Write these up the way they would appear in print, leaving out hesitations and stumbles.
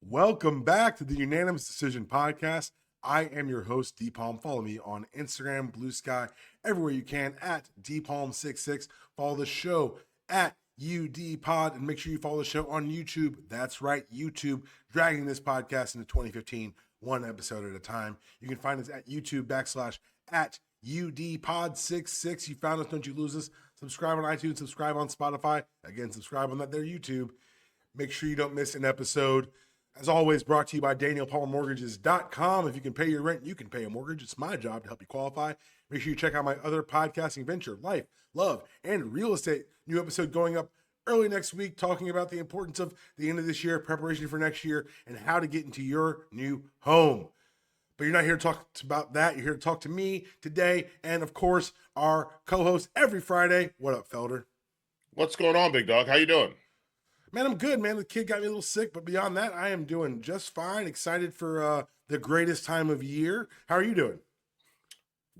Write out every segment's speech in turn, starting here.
Welcome back to the Unanimous Decision Podcast. I am your host, DPalm. Follow me on Instagram, Blue Sky, everywhere you can at DPalm66. Follow the show at UDPod, and make sure you follow the show on YouTube. That's right, YouTube, dragging this podcast into 2015, one episode at a time. You can find us at YouTube /at UDPod66. You found us, don't you lose us. Subscribe on iTunes, subscribe on Spotify. Again, subscribe on that there YouTube. Make sure you don't miss an episode. As always, brought to you by DanielPalmerMortgages.com. If you can pay your rent, you can pay a mortgage. It's my job to help you qualify. Make sure you check out my other podcasting venture, Life, Love, and Real Estate. New episode going up early next week, talking about the importance of the end of this year, preparation for next year, and how to get into your new home. But you're not here to talk about that. You're here to talk to me today, and of course, our co-host every Friday. What up, Felder? What's going on, big dog? How you doing? Man, I'm good, man. The kid got me a little sick, but beyond that, I am doing just fine. Excited for the greatest time of year. How are you doing?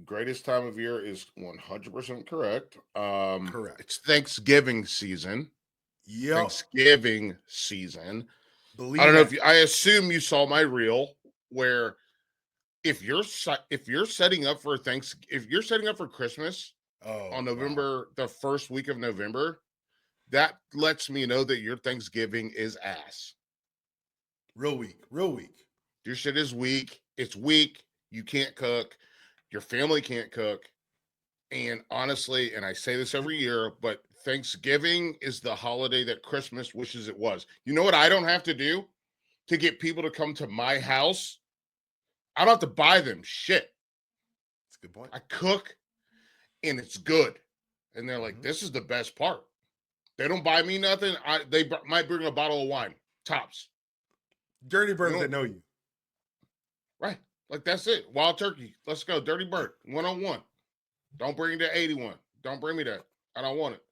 Greatest time of year is 100% correct. Correct. It's Thanksgiving season. Yep. Thanksgiving season. Believe I don't know that. if I assume you saw my reel where if you're setting up for Christmas on November, the first week of November, that lets me know that your Thanksgiving is ass. Real weak. Your shit is weak. It's weak. You can't cook. Your family can't cook. And honestly, and I say this every year, but Thanksgiving is the holiday that Christmas wishes it was. You know what I don't have to do to get people to come to my house? I don't have to buy them shit. That's a good point. I cook and it's good. And they're like, this is the best part. They don't buy me nothing. They might bring a bottle of wine, tops. Dirty birds that know you. Right. Like, that's it. Wild turkey. Let's go. Dirty bird. 101. Don't bring the 81. Don't bring me that. I don't want it.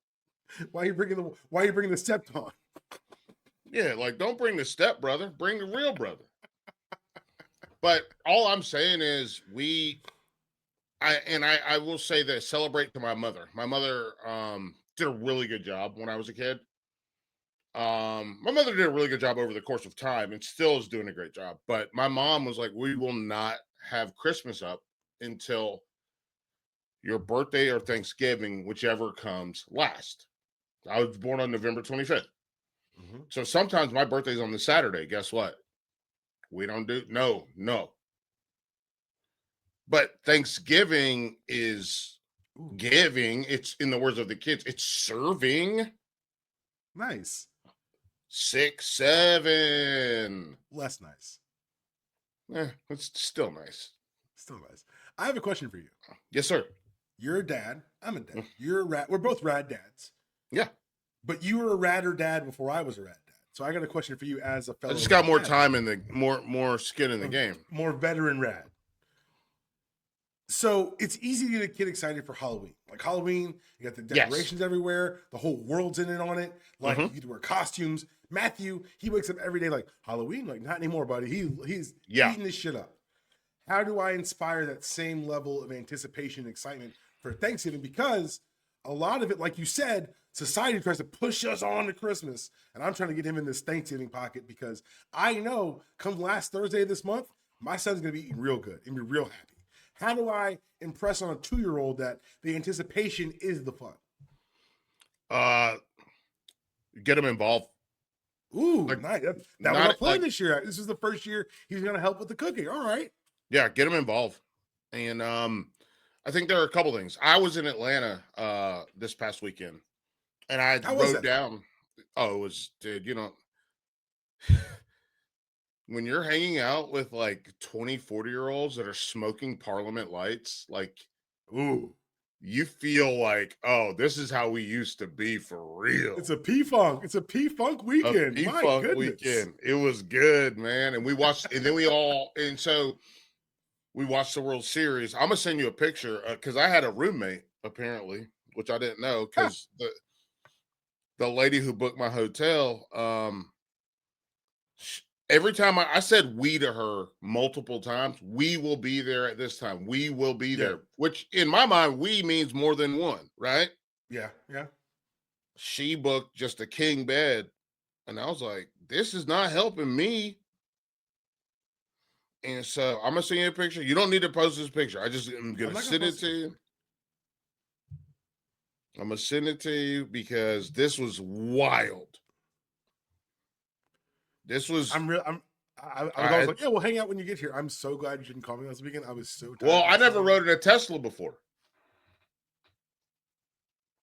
Why are you bringing the stepdaughter? Yeah, like, don't bring the step brother. Bring the real brother. But all I'm saying is I will say this, celebrate to my mother. My mother did a really good job when I was a kid. My mother did a really good job over the course of time and still is doing a great job. But my mom was like, we will not have Christmas up until your birthday or Thanksgiving, whichever comes last. I was born on November 25th. So sometimes my birthday's on the Saturday. Guess what? We don't do, no. But Thanksgiving is giving. It's, in the words of the kids, it's serving. Nice. 6, 7. Less nice. It's still nice. Still nice. I have a question for you. Yes, sir. You're a dad. I'm a dad. You're a rat. We're both rad dads. Yeah. But you were a radder dad before I was a rad dad. So I got a question for you as a fellow. I just got more time in the more skin in the game. More veteran rad. So it's easy to get a kid excited for Halloween. Like Halloween, you got the decorations everywhere. The whole world's in it on it. Like you get to wear costumes. Matthew, he wakes up every day like, Halloween? Like, not anymore, buddy. He's eating this shit up. How do I inspire that same level of anticipation and excitement for Thanksgiving? Because a lot of it, like you said, society tries to push us on to Christmas. And I'm trying to get him in this Thanksgiving pocket because I know come last Thursday of this month, my son's going to be eating real good and be real happy. How do I impress on a 2-year-old that the anticipation is the fun? Get him involved. Ooh, like, nice. That was our plan this year. This is the first year he's going to help with the cooking. All right. Yeah, get him involved. And I think there are a couple things. I was in Atlanta this past weekend, and I wrote down. Oh, it was, dude, you know, when you're hanging out with like 20, 40-year-olds that are smoking Parliament lights, like, ooh, you feel like, oh, this is how we used to be for real. It's a P-Funk. It's a P-Funk weekend. P-Funk weekend. It was good, man. And we watched, and then we watched the World Series. I'm going to send you a picture because I had a roommate, apparently, which I didn't know because the lady who booked my hotel, every time I said we to her multiple times, we will be there at this time. We will be there, which in my mind, we means more than one, right? Yeah. She booked just a king bed. And I was like, this is not helping me. And so I'm gonna send you a picture. You don't need to post this picture. I'm I'm gonna not gonna send it post to it. you. I'm gonna send it to you because this was wild. This was I was I always like, yeah, we'll hang out when you get here. I'm so glad you didn't call me last weekend. I was so tired. well, I never rode in a Tesla before.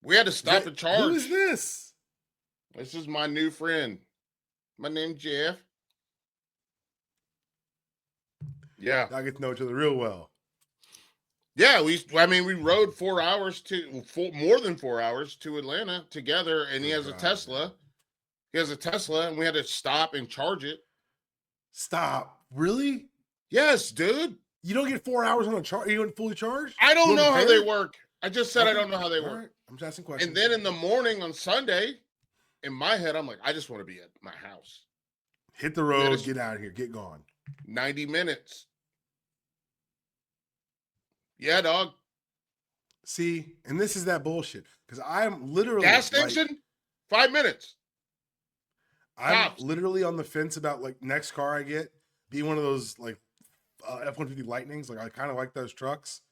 We had to stop and Who is charge. this? This is my new friend. My name's Jeff. Yeah. I get to know each other real well. Yeah, we rode 4 hours more than 4 hours to Atlanta together, and he has a Tesla. He has a Tesla, and we had to stop and charge it. Stop. Really? Yes, dude. You don't get 4 hours on a charge? You don't fully charge? I don't know how they work. I just said I Okay. don't know how they All work. right. I'm just asking questions. And then in the morning on Sunday, in my head, I'm like, I just want to be at my house. Hit the road, get out of here, get gone. 90 minutes. Yeah, dog. See, and this is that bullshit. Because I'm literally gas station, 5 minutes. I'm literally on the fence about like next car I get be one of those like F-150 Lightnings. Like I kind of like those trucks,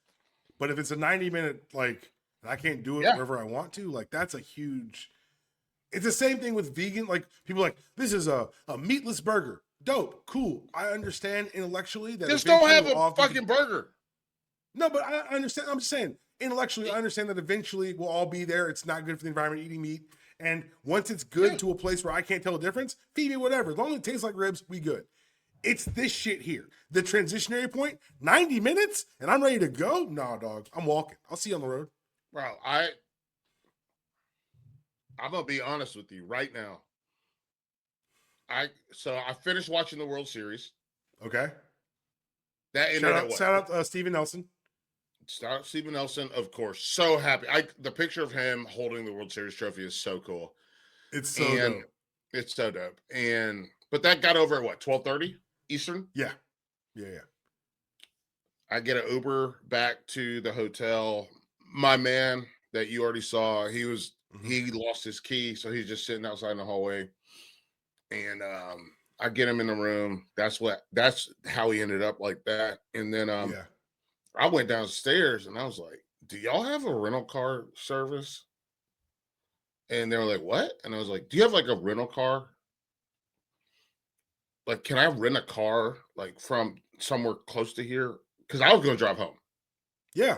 but if it's a 90-minute like and I can't do it wherever I want to, like that's a huge. It's the same thing with vegan. Like people are like this is a meatless burger. Dope, cool. I understand intellectually that just don't have a fucking burger. No, but I understand. I'm just saying intellectually, I understand that eventually we'll all be there. It's not good for the environment eating meat. And once it's good to a place where I can't tell the difference, feed me whatever. As long as it tastes like ribs, we good. It's this shit here. The transitionary point, 90 minutes, and I'm ready to go? Nah, dog. I'm walking. I'll see you on the road. Bro, I'm going to be honest with you right now. I finished watching the World Series. Okay. That ended shout out Steven Nelson. Steven Nelson, of course. So happy. The picture of him holding the World Series trophy is so cool. It's so dope. It's so dope. But that got over at 12:30 Eastern? Yeah. I get an Uber back to the hotel. My man that you already saw, he lost his key, so he's just sitting outside in the hallway. And I get him in the room. That's how he ended up like that. And then I went downstairs and I was like, do y'all have a rental car service? And they were like, what? And I was like, do you have like a rental car? Like, can I rent a car like from somewhere close to here? Because I was going to drive home. Yeah.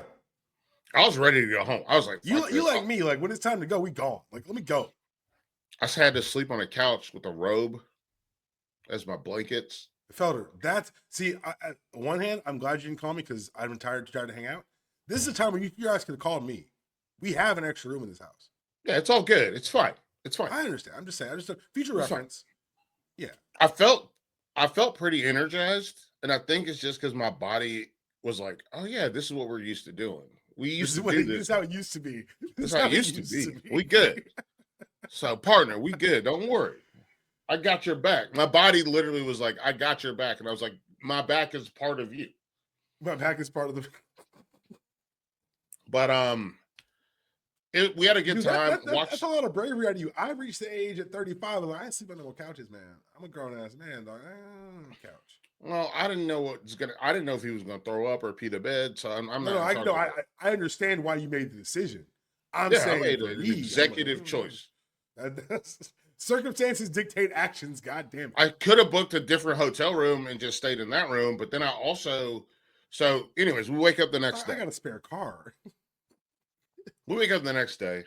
I was ready to go home. I was like, you like me. Like, when it's time to go, we gone. Like, let me go. I just had to sleep on a couch with a robe as my blankets. Felder, on one hand, I'm glad you didn't call me because I'm tired to hang out. This is a time where you guys could have called me. We have an extra room in this house. Yeah, it's all good. It's fine. I understand. I'm just saying. I just a future reference. Fine. Yeah. I felt pretty energized, and I think it's just because my body was like, "Oh yeah, this is what we're used to doing. We used to do this. This is how it used to be. This is how it used to be. We good. So, partner, we good. Don't worry. I got your back." My body literally was like, "I got your back," and I was like, "My back is part of you. My back is part of the." But we had a good time. That's a lot of bravery out of you. I reached the age at 35. I ain't sleep on no couches, man. I'm a grown ass man, dog. Couch. Well, I didn't know I didn't know if he was gonna throw up or pee the bed. So I'm not. No, I understand why you made the decision. I'm saying I made an executive choice. Circumstances dictate actions. God damn it. I could have booked a different hotel room and just stayed in that room, but then I also. So, anyways, we wake up the next day. I got a spare car. We wake up the next day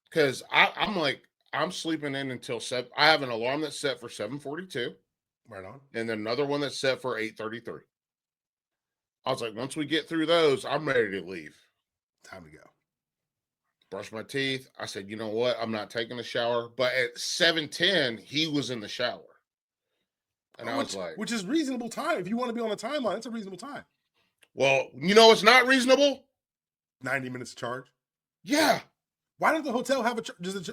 because I'm sleeping in until 7. I have an alarm that's set for 7:42. Right on. And then another one that's set for 8:33. I was like, once we get through those, I'm ready to leave. Time to go. Brush my teeth. I said, you know what? I'm not taking a shower. But at 7:10, he was in the shower. And I was like, which is reasonable time. If you want to be on a timeline, it's a reasonable time. Well, you know what's not reasonable? 90 minutes to charge. Yeah. Why don't the hotel have a charge?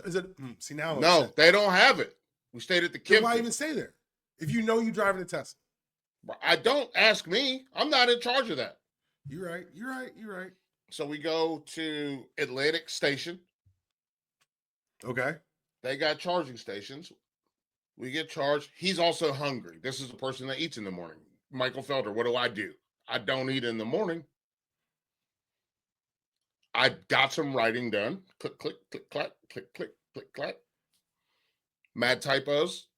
See now? No, they don't have it. We stayed at the Kimpton. Why even stay there? If you know you're driving a Tesla. I don't ask me. I'm not in charge of that. You're right. So we go to Atlantic Station. Okay. They got charging stations. We get charged. He's also hungry. This is the person that eats in the morning. Michael Felder, what do? I don't eat in the morning. I got some writing done. Click, click, click, clack, click, click, click, clack. Mad typos,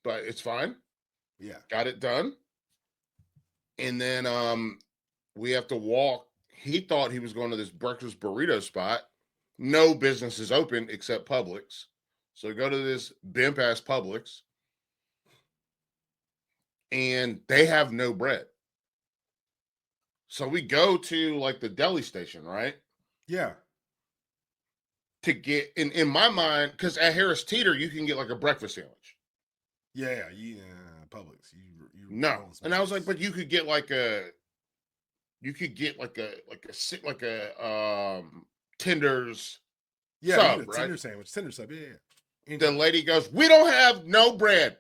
but it's fine. Yeah. Got it done. And then we have to walk. He thought he was going to this breakfast burrito spot. No business is open except Publix. So we go to this bimp ass Publix. And they have no bread. So we go to like the deli station, right? Yeah. To get in my mind, because at Harris Teeter you can get like a breakfast sandwich. Yeah. Publix. You No, and I was like, but you could get like a Tender's sub, right? Tender sandwich, tender sub. Yeah. The lady goes, "We don't have no bread,"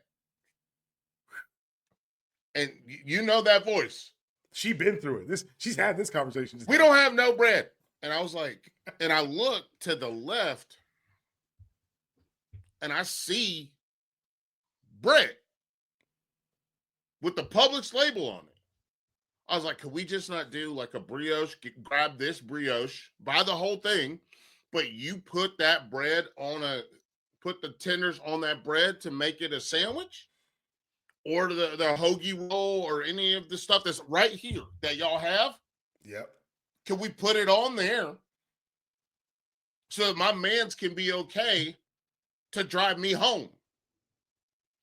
and you know that voice. She been through it. She's had this conversation. We don't have no bread. And I was like, and I look to the left and I see bread with the Publix label on it. I was like, could we just not do like a brioche, grab this brioche, buy the whole thing, but you put that bread put the tenders on that bread to make it a sandwich? Or the hoagie roll or any of the stuff that's right here that y'all have? Yep. Can we put it on there so that my mans can be okay to drive me home?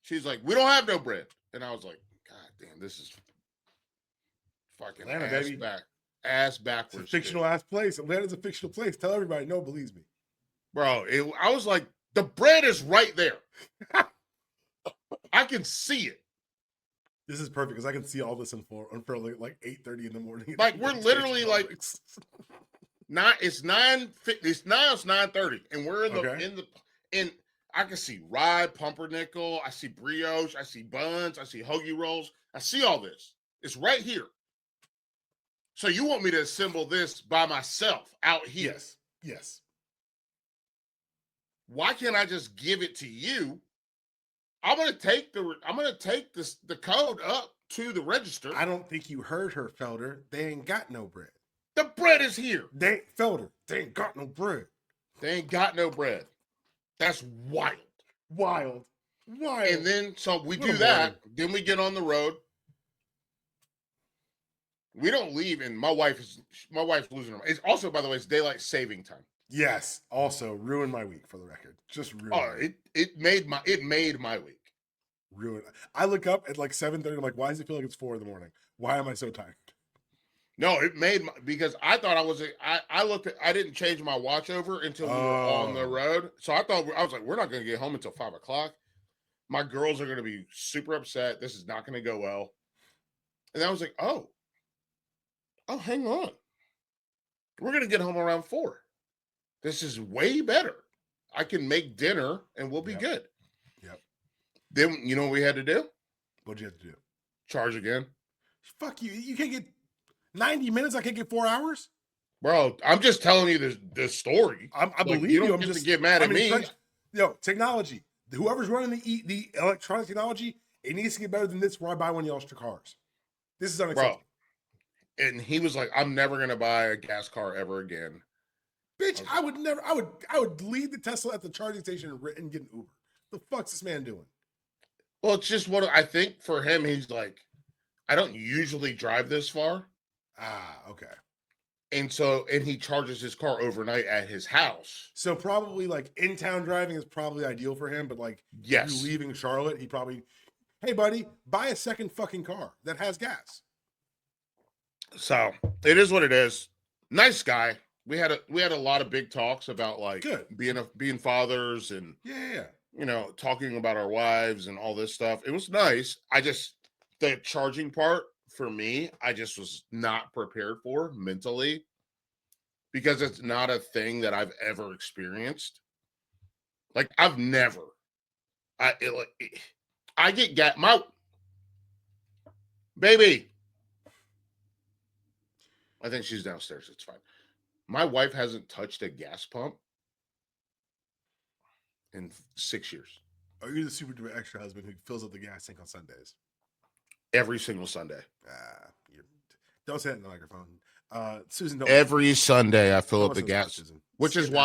She's like, we don't have no bread. And I was like, God damn, this is fucking Atlanta, ass baby. Ass backwards. It's a fictional ass place. Atlanta's a fictional place. Tell everybody, no, believes me. Bro, I was like, the bread is right there. I can see it. This is perfect because I can see all this unfurling like 8:30 in the morning. Like we're literally like it's 9:30, and we're in I can see rye, pumpernickel, I see brioche, I see buns, I see hoagie rolls, I see all this. It's right here. So you want me to assemble this by myself out here? Yes. Why can't I just give it to you? I'm gonna take the code up to the register. I don't think you heard her, Felder. They ain't got no bread. The bread is here. Felder, they ain't got no bread. They ain't got no bread. That's wild. Wild. And then so we do that. Then we get on the road. We don't leave, and my wife's losing her mind. It's also, by the way, it's daylight saving time. Yes. Also ruined my week, for the record. Just ruined. Oh, it made my week. Ruined. I look up at like 7:30. I'm like, why does it feel like it's 4 a.m? Why am I so tired? No, because I thought I looked at, I didn't change my watch over until we were on the road. So I was like, we're not going to get home until 5 o'clock. My girls are going to be super upset. This is not going to go well. And I was like, oh, hang on. We're going to get home around 4. This is way better. I can make dinner and we'll be good. Yep. Then, you know what we had to do? What'd you have to do? Charge again. Fuck you. You can't get 90 minutes. I can't get 4 hours. Bro, I'm just telling you the story. I believe you. I'm just to get mad at me. Technology. Whoever's running the electronic technology, it needs to get better than this where I buy one of y'all's cars. This is unacceptable. Bro. And he was like, I'm never going to buy a gas car ever again. Bitch, I would leave the Tesla at the charging station and get an Uber. The fuck's this man doing? Well, it's just what I think for him. He's like, I don't usually drive this far. Ah, okay. And he charges his car overnight at his house. So probably like in-town driving is probably ideal for him, but like yes, you leaving Charlotte, he probably, hey buddy, buy a second fucking car that has gas. So it is what it is. Nice guy. We had a lot of big talks about like being fathers and talking about our wives and all this stuff. It was nice. The charging part for me, I just was not prepared for mentally because it's not a thing that I've ever experienced. Like I've never. I get my baby. I think she's downstairs. It's fine. My wife hasn't touched a gas pump in 6 years. Are you the super duper extra husband who fills up the gas tank on Sundays? Every single Sunday. Don't say it in the microphone. Susan, don't. Every Sunday I fill Don't up the listen to this part, gas, Susan. which is Skip that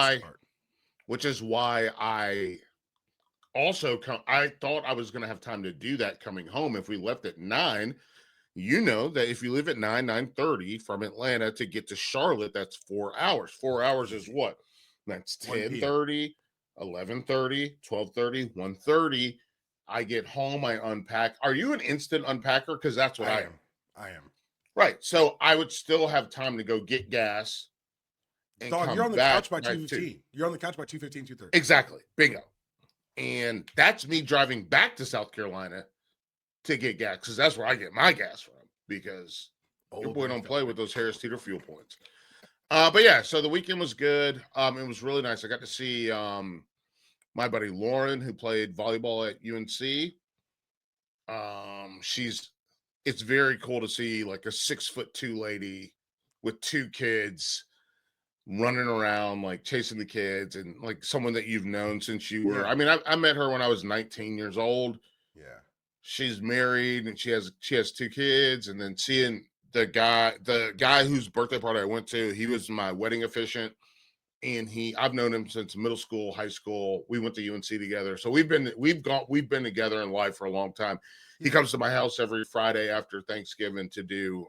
why part. I also I thought I was going to have time to do that coming home if we left at 9. You know that if you live at 9:30 from Atlanta to get to Charlotte, that's 4 hours. 4 hours is what? That's 10:30, 11:30, 12:30, 1:30. I get home, I unpack. Are you an instant unpacker? Because that's what I am. I am. Right. So I would still have time to go get gas and Dog, come you're on the back couch by by 2:15. You're on the couch by 2:15, 2:30. Exactly. Bingo. And that's me driving back to South Carolina to get gas, because that's where I get my gas from, because your boy don't play with those Harris Teeter fuel points. But yeah, so the weekend was good. It was really nice. I got to see my buddy Lauren, who played volleyball at UNC. It's very cool to see like a 6'2" lady with 2 kids running around, like chasing the kids, and like someone that you've known since you were. I mean, I met her when I was 19 years old. Yeah. She's married and she has 2 kids, and then seeing the guy whose birthday party I went to, he was my wedding officiant, and I've known him since middle school, high school. We went to UNC together, so we've been together in life for a long time. He comes to my house every Friday after Thanksgiving to do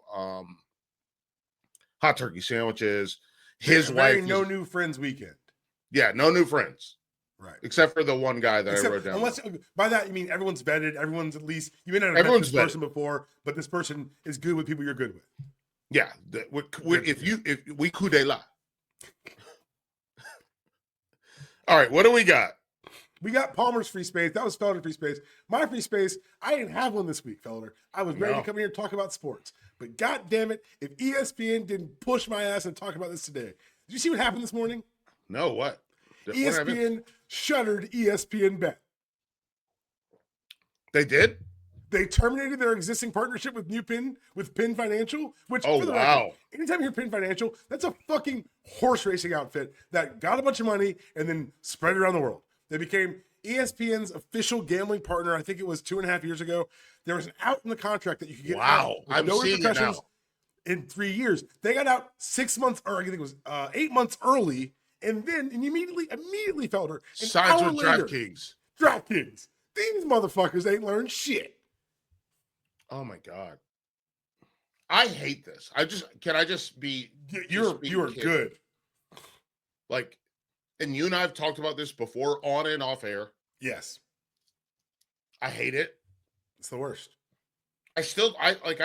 hot turkey sandwiches. His wife, no new friends weekend. Yeah, no new friends. Right. Except for the one guy that I wrote down. Unless by that you mean everyone's vetted, everyone's at least you may not have met this person before, but this person is good with people you're good with. Yeah. If we coup de la. All right, what do we got? We got Palmer's free space. That was Felder free space. My free space, I didn't have one this week, Felder. I was ready to come here and talk about sports. But god damn it, if ESPN didn't push my ass and talk about this today. Did you see what happened this morning? No, what? ESPN shuttered ESPN Bet. They did? They terminated their existing partnership with Penn Financial, which for the record, anytime you hear Penn Financial, that's a fucking horse racing outfit that got a bunch of money and then spread it around the world. They became ESPN's official gambling partner. I think it was 2.5 years ago. There was an out in the contract that you could get out with I'm no seeing repercussions it now. in 3 years. They got out 6 months, or I think it was 8 months early, and immediately, Felder. Sides with DraftKings. DraftKings. These motherfuckers ain't learned shit. Oh my god. I hate this. Can I just be you are good. Like, and you and I have talked about this before on and off air. Yes. I hate it. It's the worst. I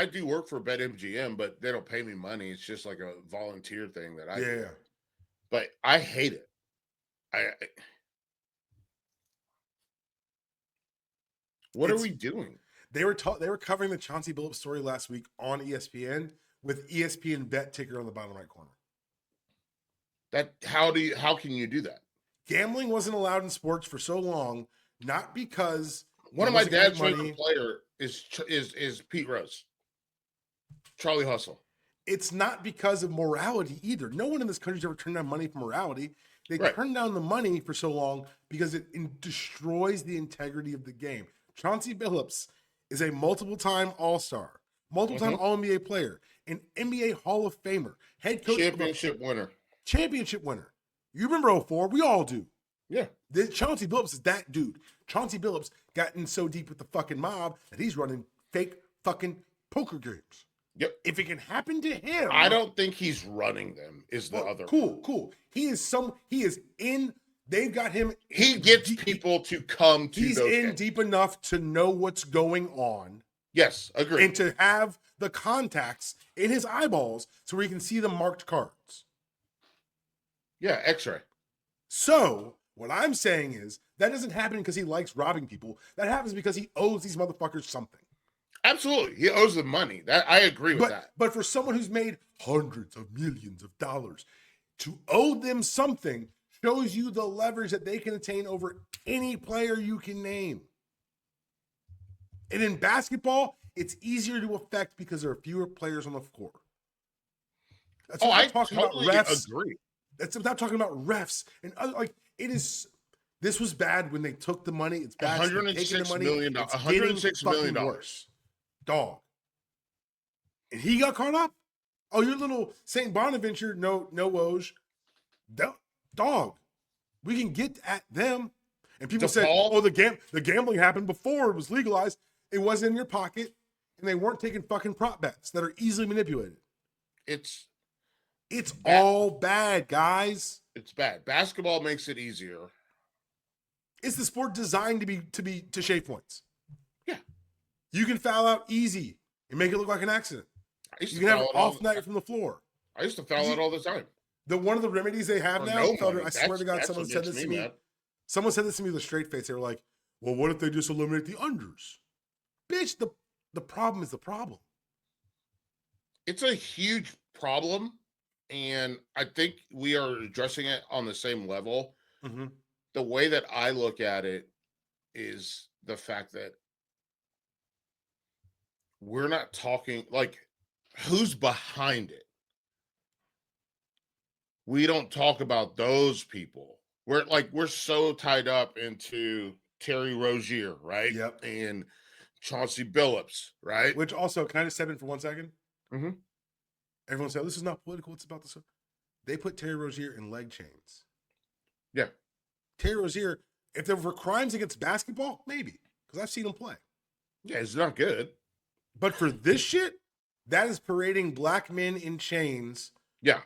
do work for BetMGM, but they don't pay me money. It's just like a volunteer thing that I do. But I hate it. What are we doing? They were covering the Chauncey Billups story last week on ESPN with ESPN Bet ticker on the bottom right corner. How can you do that? Gambling wasn't allowed in sports for so long, not because one of my dad's favorite player is Pete Rose. Charlie Hustle. It's not because of morality either. No one in this country's ever turned down money for morality. They turned down the money for so long because it destroys the integrity of the game. Chauncey Billups is a multiple-time All-Star, multiple-time All-NBA player, an NBA Hall of Famer, head coach. Championship winner. You remember 2004? We all do. Yeah. Chauncey Billups is that dude. Chauncey Billups got in so deep with the fucking mob that he's running fake fucking poker games. Yep. If it can happen to him. I don't think he's running them other. Cool. They've got him. He gets people to come to He's those in games. Deep enough to know what's going on. Yes, agree. And to have the contacts in his eyeballs so he can see the marked cards. Yeah, X-ray. So what I'm saying is that doesn't happen because he likes robbing people. That happens because he owes these motherfuckers something. Absolutely. He owes them money. I agree with that. But for someone who's made hundreds of millions of dollars, to owe them something shows you the leverage that they can attain over any player you can name. And in basketball, it's easier to affect because there are fewer players on the court. That's what I'm talking about refs. Agree. That's without talking about refs and other, like, it is. This was bad when they took the money. It's bad since they've taken the $106 money. million. It's getting $106 fucking million. worse. Dog. And he got caught up. Oh, your little St. Bonaventure, no Woj. Dog. We can get at them. And people said, oh, the gambling happened before it was legalized. It wasn't in your pocket, and they weren't taking fucking prop bets that are easily manipulated. It's all bad, guys. It's bad. Basketball makes it easier. It's the sport designed to shave points. Yeah. You can foul out easy and make it look like an accident. You can have an off night from the floor. I used to foul out all the time. One of the remedies they have now, Felder, I swear to God, someone said this to me. Someone said this to me with a straight face. They were like, well, what if they just eliminate the unders? Bitch, the problem is the problem. It's a huge problem, and I think we are addressing it on the same level. Mm-hmm. The way that I look at it is the fact that we're not talking, like, who's behind it. We don't talk about those people. We're so tied up into Terry Rozier, right? Yep. And Chauncey Billups, right? Which also, can I just step in for 1 second? Mm-hmm. Everyone said, this is not political. It's about this. They put Terry Rozier in leg chains. Yeah. Terry Rozier, if there were crimes against basketball, maybe. Because I've seen him play. Yeah, it's not good. But for this shit, that is parading black men in chains. Yeah.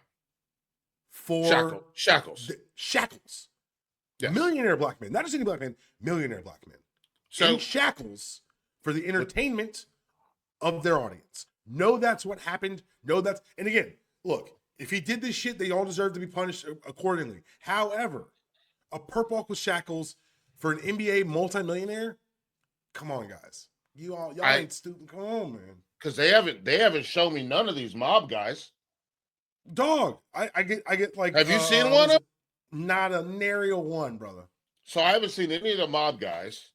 For shackles. Shackles. Yes. Millionaire black men. Not just any black men, millionaire black men. So, in shackles for the entertainment of their audience. No, that's what happened. No, that's... And again, look, if he did this shit, they all deserve to be punished accordingly. However, a perp with shackles for an NBA multimillionaire? Come on, guys. Y'all ain't stupid. Come on, man. Because they haven't shown me none of these mob guys. Dog, I get like. Have you seen one of? Not a nary a one, brother. So I haven't seen any of the mob guys.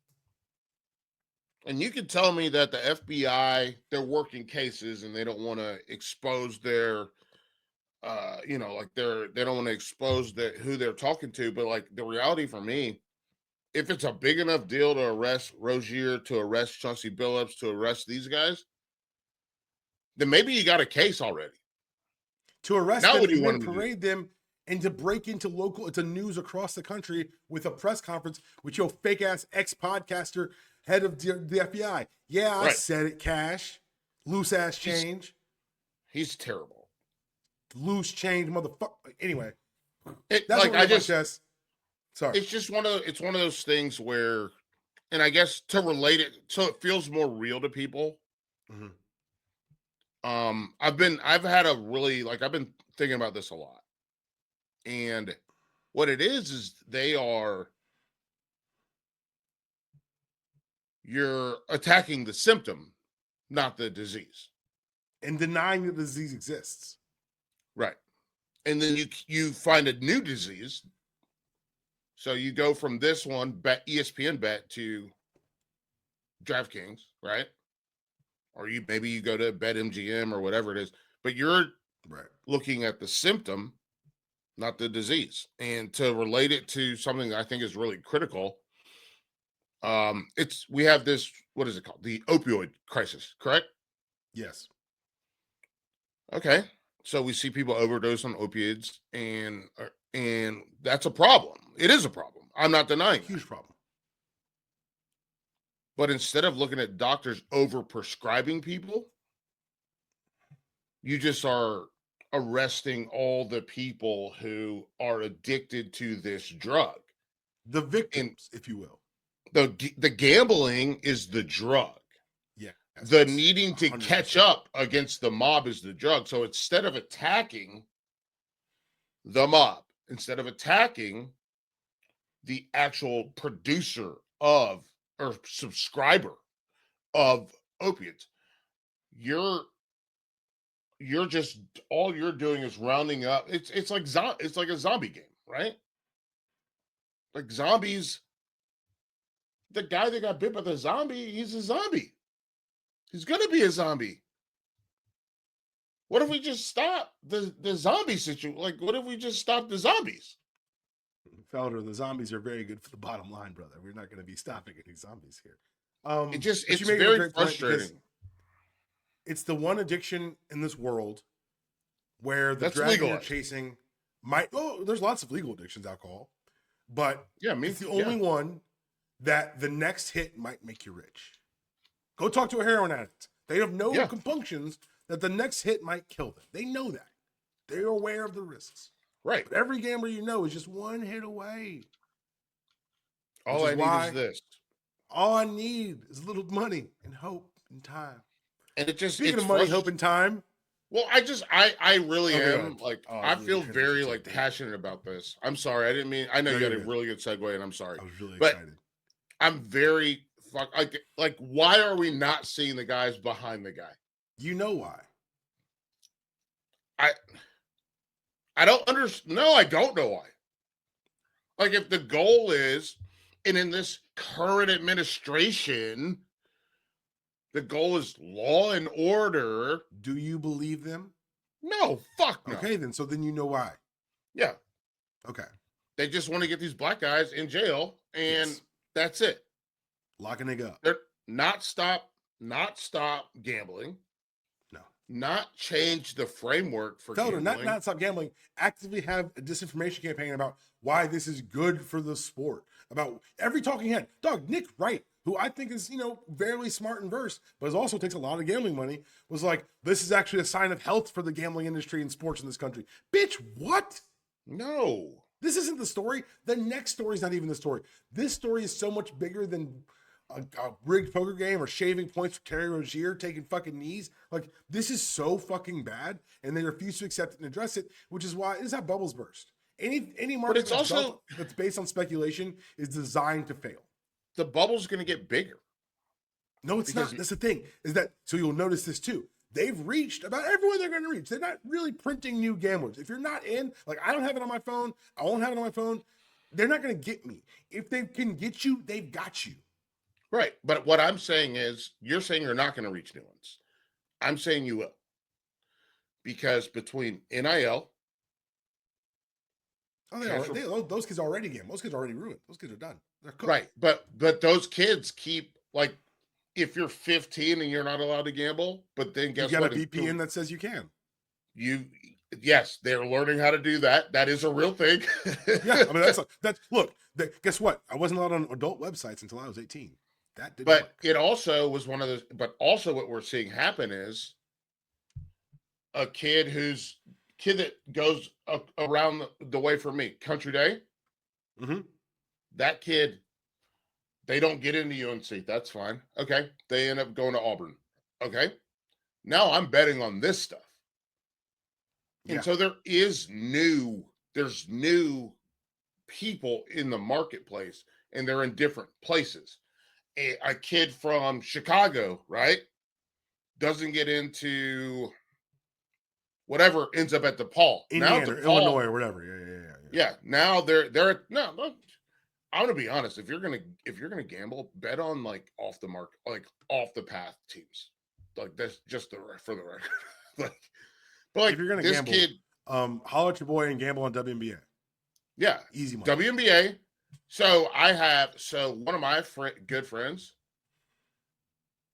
And you can tell me that the FBI, they're working cases and they don't want to expose their, they don't want to expose who they're talking to. But like the reality for me, if it's a big enough deal to arrest Rozier, to arrest Chauncey Billups, to arrest these guys, then maybe you got a case already. To arrest them and then parade them and to break into news across the country with a press conference with your fake ass ex-podcaster head of the FBI. Yeah, I said it, Cash. Loose ass change. He's terrible. Loose change, motherfucker. Anyway. Sorry. It's just one of those things where, and I guess to relate it so it feels more real to people. Mm-hmm. I've been thinking about this a lot. And what it is you're attacking the symptom, not the disease. And denying that the disease exists. Right. And then you find a new disease. So you go from this one, ESPN bet, to DraftKings, right? Or maybe you go to BetMGM or whatever it is, but you're looking at the symptom, not the disease. And to relate it to something that I think is really critical, we have this, what is it called? The opioid crisis, correct? Yes. Okay. So we see people overdose on opioids, and that's a problem. It is a problem. I'm not denying it. Huge problem. But instead of looking at doctors over prescribing people, you just are arresting all the people who are addicted to this drug. The victims, if you will. The gambling is the drug. Yeah. The needing to 100%. Catch up against the mob is the drug. So instead of attacking the mob, instead of attacking the actual producer or subscriber of opiates, you're just, all you're doing is rounding up. It's like a zombie game, right? Like zombies. The guy that got bit by the zombie, he's a zombie. He's gonna be a zombie. What if we just stop the zombie situation? Like, what if we just stop the zombies? Felder, the zombies are very good for the bottom line, brother. We're not going to be stopping any zombies here. But you it's made a very great point because frustrating. it's the one addiction in this world where the That's dragon you're legalized. chasing might. Oh, there's lots of legal addictions, alcohol, but Yeah, it's the only one that the next hit might make you rich. Go talk to a heroin addict. They have no Yeah. compunctions that the next hit might kill them. They know that. They're aware of the risks. Right. But every gambler you know is just one hit away. All I need is this. All I need is a little money and hope and time. And Speaking of money, hope, and time. Well, I really am like, I feel very like passionate about this. I'm sorry. I didn't mean, I know you had a really good segue and I'm sorry. I was really but excited. I'm very like, why are we not seeing the guys behind the guy? You know why? I don't understand. No, I don't know why. Like, if the goal is, and in this current administration, the goal is law and order. Do you believe them? No, fuck no. Okay, then. So then you know why. Yeah. Okay. They just want to get these black guys in jail, and that's it. Locking it up. They're not stop gambling. No. Not change the framework for Felder, gambling. not stop gambling. Actively have a disinformation campaign about why this is good for the sport. About every talking head. Dog, Nick Wright, who I think is, very smart and versed, but also takes a lot of gambling money, was like, this is actually a sign of health for the gambling industry and sports in this country. Bitch, what? No. This isn't the story. The next story is not even the story. This story is so much bigger than a rigged poker game or shaving points for Terry Rozier taking fucking knees. Like, this is so fucking bad, and they refuse to accept it and address it, which is why this is how bubbles burst. Any market that's based on speculation is designed to fail. The bubble's going to get bigger. No, it's not. That's the thing. Is that so? You'll notice this too. They've reached about everyone they're going to reach. They're not really printing new gamblers. If you're not in, like, I don't have it on my phone. I won't have it on my phone. They're not going to get me. If they can get you, they've got you. Right. But what I'm saying is, you're saying you're not going to reach new ones. I'm saying you will. Because between NIL. Oh, those kids already gamble. Those kids are already ruined. Those kids are done. They're cooked. Right. But those kids keep, like, if you're 15 and you're not allowed to gamble, but then guess what? You got a VPN that says you can. Yes, they're learning how to do that. That is a real thing. Yeah, I mean, look. Guess what? I wasn't allowed on adult websites until I was 18. That didn't work. It also was one of those. But also, what we're seeing happen is a kid that goes around the way from me, Country Day. Mm-hmm. That kid, they don't get into UNC. That's fine. Okay. They end up going to Auburn. Okay. Now I'm betting on this stuff. Yeah. And so there's new people in the marketplace, and they're in different places. A kid from Chicago, right, doesn't get into whatever, ends up at DePaul. Indiana, or Illinois, or whatever. Yeah. Now they're no. I'm gonna be honest. If you're gonna gamble, bet on like off the mark, like off the path teams. Like, that's just for the record. But like, if you're gonna gamble, kid, holler at your boy and gamble on WNBA. Yeah, easy money. WNBA. So one of my good friends,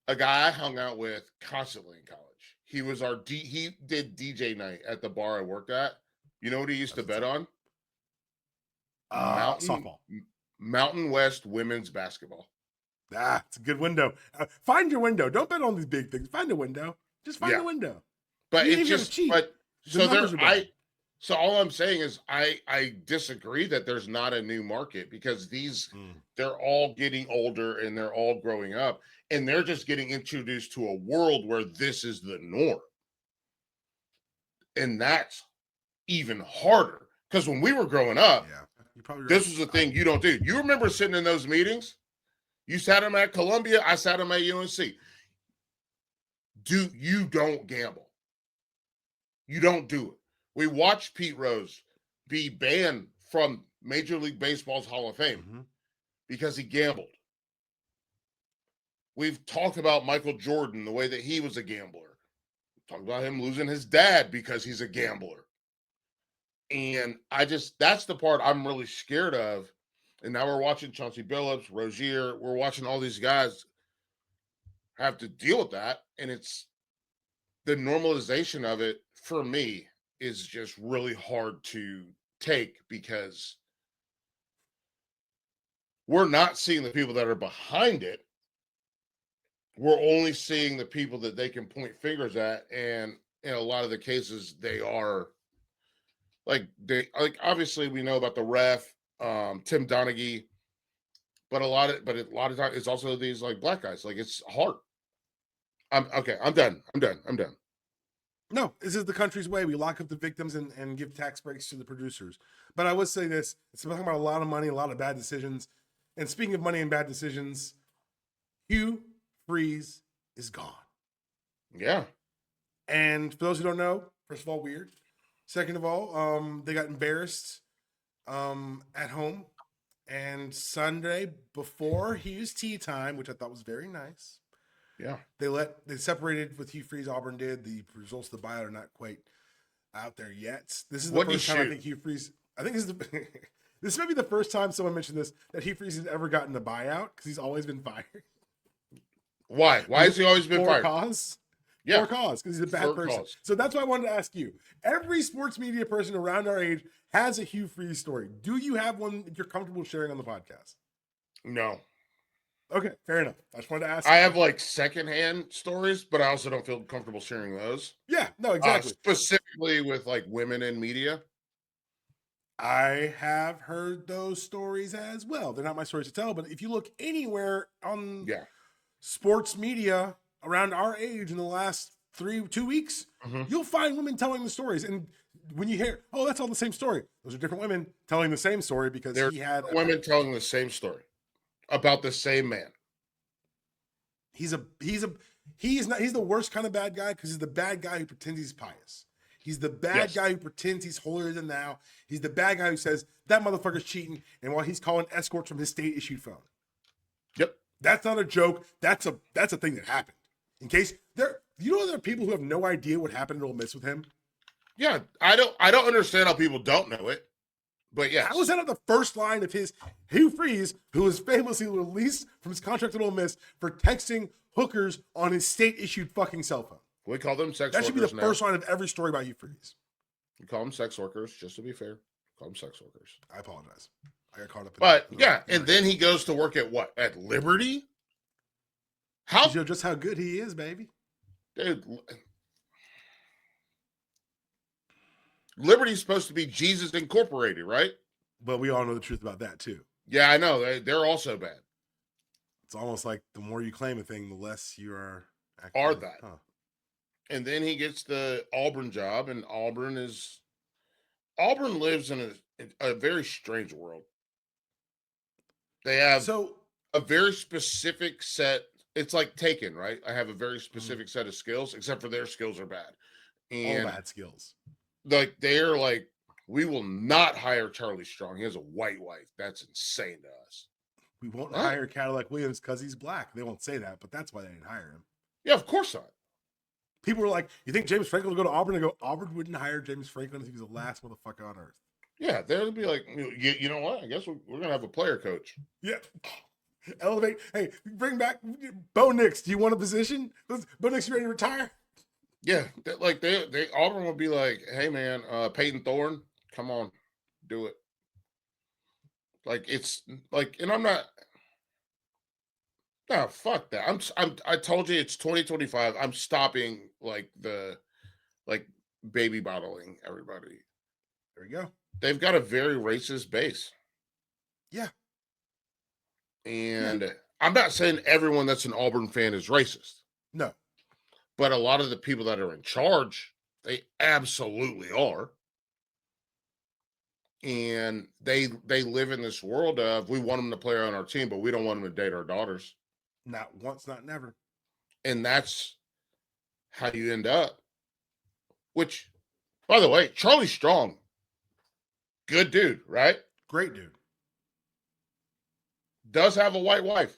a guy I hung out with constantly in college. He was he did DJ night at the bar I worked at. You know what he used to bet on? Softball. Mountain West women's basketball. It's a good window. Find your window. Don't bet on these big things. Find a window. Just find a window. But it's just cheap. So all I'm saying is I disagree that there's not a new market, because they're all getting older and they're all growing up, and they're just getting introduced to a world where this is the norm. And that's even harder, because when we were growing up, this was the thing you don't do. You remember sitting in those meetings? You sat them at Columbia, I sat them at UNC. You don't gamble. You don't do it. We watched Pete Rose be banned from Major League Baseball's Hall of Fame because he gambled. We've talked about Michael Jordan, the way that he was a gambler. Talked about him losing his dad because he's a gambler. And that's the part I'm really scared of. And now we're watching Chauncey Billups, Rozier. We're watching all these guys have to deal with that. And it's the normalization of it for me is just really hard to take because we're not seeing the people that are behind it. We're only seeing the people that they can point fingers at. And in a lot of the cases, they are obviously we know about the ref, Tim Donaghy, but a lot of times it's also these like black guys. Like it's hard. I'm okay. I'm done. No, this is the country's way. We lock up the victims and give tax breaks to the producers. But I would say this: it's talking about a lot of money, a lot of bad decisions. And speaking of money and bad decisions, Hugh Freeze is gone. Yeah. And for those who don't know, first of all, weird. Second of all, they got embarrassed at home. And Sunday, before Hugh's tea time, which I thought was very nice, yeah, they separated with Hugh Freeze. Auburn did. The results of the buyout are not quite out there yet. This is the first time I think Hugh Freeze. I think this is this may be the first time someone mentioned this that Hugh Freeze has ever gotten a buyout because he's always been fired. Why? Why has he always been fired? Cause. Yeah. For cause, because he's a bad person. Cause. So that's why I wanted to ask you. Every sports media person around our age has a Hugh Freeze story. Do you have one that you're comfortable sharing on the podcast? No. Okay, fair enough. I just wanted to ask. I have like secondhand stories, but I also don't feel comfortable sharing those. Yeah, no, exactly. Specifically with like women in media. I have heard those stories as well. They're not my stories to tell, but if you look anywhere on sports media around our age in the last 2 weeks, you'll find women telling the stories. And when you hear, oh, that's all the same story, those are different women telling the same story because he had women telling the same story about the same man. He's the worst kind of bad guy because he's the bad guy who pretends he's pious. He's the bad guy who pretends he's holier than thou. He's the bad guy who says that motherfucker's cheating, and while he's calling escorts from his state-issued phone. Yep. That's not a joke. That's a thing that happened. In case there are people who have no idea what happened at Ole Miss with him. Yeah, I don't understand how people don't know it. But yes. How was that not the first line of his Hugh Freeze, who was famously released from his contract at Ole Miss for texting hookers on his state-issued fucking cell phone? We call them sex workers. That should be the first line of every story about Hugh Freeze. We call them sex workers, just to be fair. Call them sex workers. I apologize. I got caught up in that. But yeah, and then he goes to work at what? At Liberty? How you know just how good he is, baby. Dude, Liberty's supposed to be Jesus Incorporated, right? But we all know the truth about that too. Yeah, I know. They're also bad. It's almost like the more you claim a thing, the less you are that. Huh. And then he gets the Auburn job, and Auburn lives in a very strange world. They have a very specific set. It's like Taken, right? I have a very specific set of skills, except for their skills are bad. And all bad skills. Like they're like, we will not hire Charlie Strong. He has a white wife. That's insane to us. We won't hire Cadillac Williams because he's black. They won't say that, but that's why they didn't hire him. Yeah, of course not. People were like, you think James Franklin will go to Auburn? And go, Auburn wouldn't hire James Franklin if he was the last motherfucker on earth. Yeah, they'll be like, you know what? I guess we're going to have a player coach. Yeah. Elevate. Hey, bring back Bo Nix. Do you want a position? Bo Nix, you ready to retire? Yeah. They Auburn would be like, hey, man, Peyton Thorne, come on, do it. Like, it's like, and I'm not. No, fuck that. I told you it's 2025. I'm stopping baby bottling everybody. There you go. They've got a very racist base. Yeah. And I'm not saying everyone that's an Auburn fan is racist. No. But a lot of the people that are in charge, they absolutely are. And they live in this world of, we want them to play on our team, but we don't want them to date our daughters. Not once, not never. And that's how you end up. Which, by the way, Charlie Strong, good dude, right? Great dude. Does have a white wife.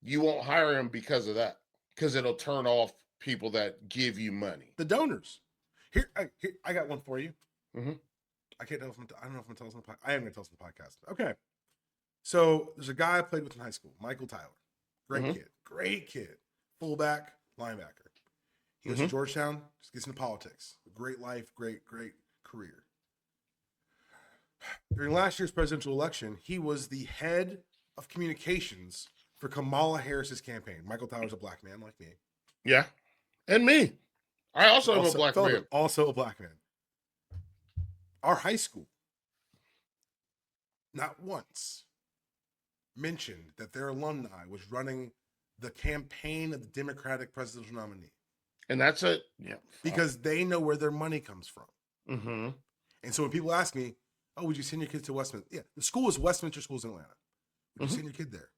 You won't hire him because of that. Because it'll turn off people that give you money. The donors. Here, I got one for you. Mm-hmm. I can't tell if I don't know if I'm gonna tell us on the podcast. I am gonna tell us on the podcast. Okay. So there's a guy I played with in high school, Michael Tyler. Mm-hmm. Great kid. Fullback, linebacker. He goes to Mm-hmm. Georgetown, just gets into politics. Great life, great career. During last year's presidential election, he was the head of communications for Kamala Harris's campaign. Michael Tyler's a black man like me. Yeah. And me. I also am a black Felder, man. also a black man. Our high school, not once, mentioned that their alumni was running the campaign of the Democratic presidential nominee. And that's it. Yeah. Because they know where their money comes from. Mm-hmm. And so when people ask me, oh, would you send your kids to Westminster? Yeah, the school is Westminster Schools in Atlanta. Would you send your kid there?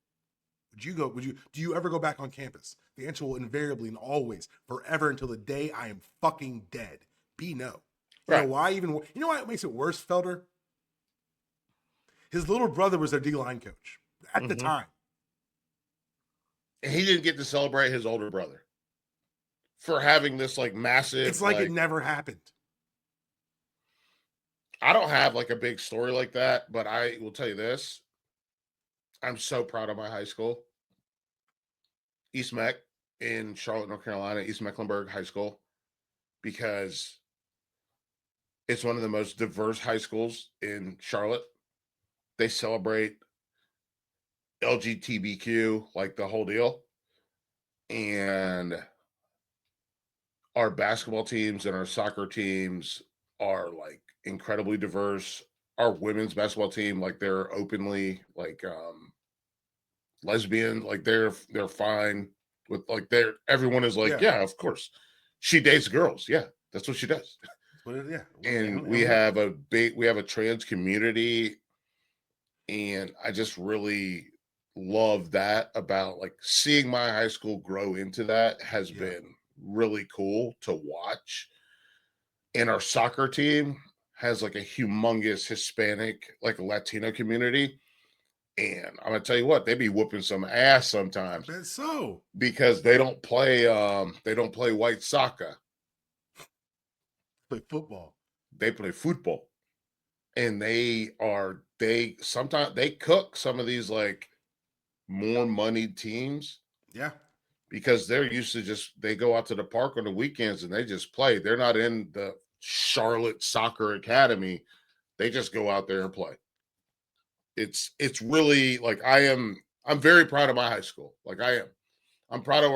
Do you ever go back on campus? The answer will invariably and always, forever until the day I am fucking dead, be no. You know why you know why it makes it worse, Felder? His little brother was their D-line coach at the time. And he didn't get to celebrate his older brother for having this like massive. It's like it never happened. I don't have like a big story like that, but I will tell you this. I'm so proud of my high school. East Meck in Charlotte, North Carolina, East Mecklenburg High School, because it's one of the most diverse high schools in Charlotte. They celebrate LGBTQ, like the whole deal. And our basketball teams and our soccer teams are like incredibly diverse. Our women's basketball team, like they're openly like lesbian, like they're fine with like everyone is like, yeah, of course. She dates girls. Yeah, that's what she does. And we have a trans community, and I just really love that about like seeing my high school grow into that has been really cool to watch. And our soccer team has like a humongous Hispanic, like Latino community. And I'm gonna tell you what, they be whooping some ass sometimes. I bet so. Because they don't play white soccer. Play football. They play football. And sometimes they cook some of these like more moneyed teams. Yeah. Because they're used to they go out to the park on the weekends and they just play. They're not in the Charlotte Soccer Academy. They just go out there and play. It's really like I'm very proud of my high school. Like I am. I'm proud of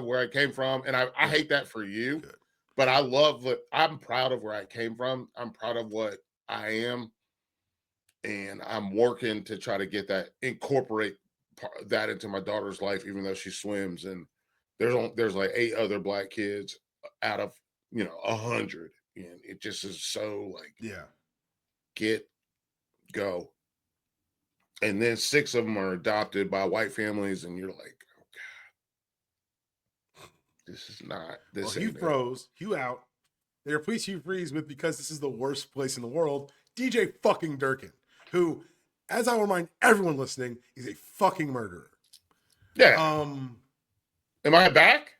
where I came from. And I hate that for you. Good. But I'm proud of where I came from. I'm proud of what I am. And I'm working to try to incorporate that into my daughter's life, even though she swims. And there's like 8 other black kids out of 100, and it just is so like go. And then 6 of them are adopted by white families, and you're like, oh God, this is not this. Well, Hugh froze, Hugh out. They replaced Hugh Freeze with, because this is the worst place in the world, DJ fucking Durkin, who, as I will remind everyone listening, is a fucking murderer. Yeah. Am I back?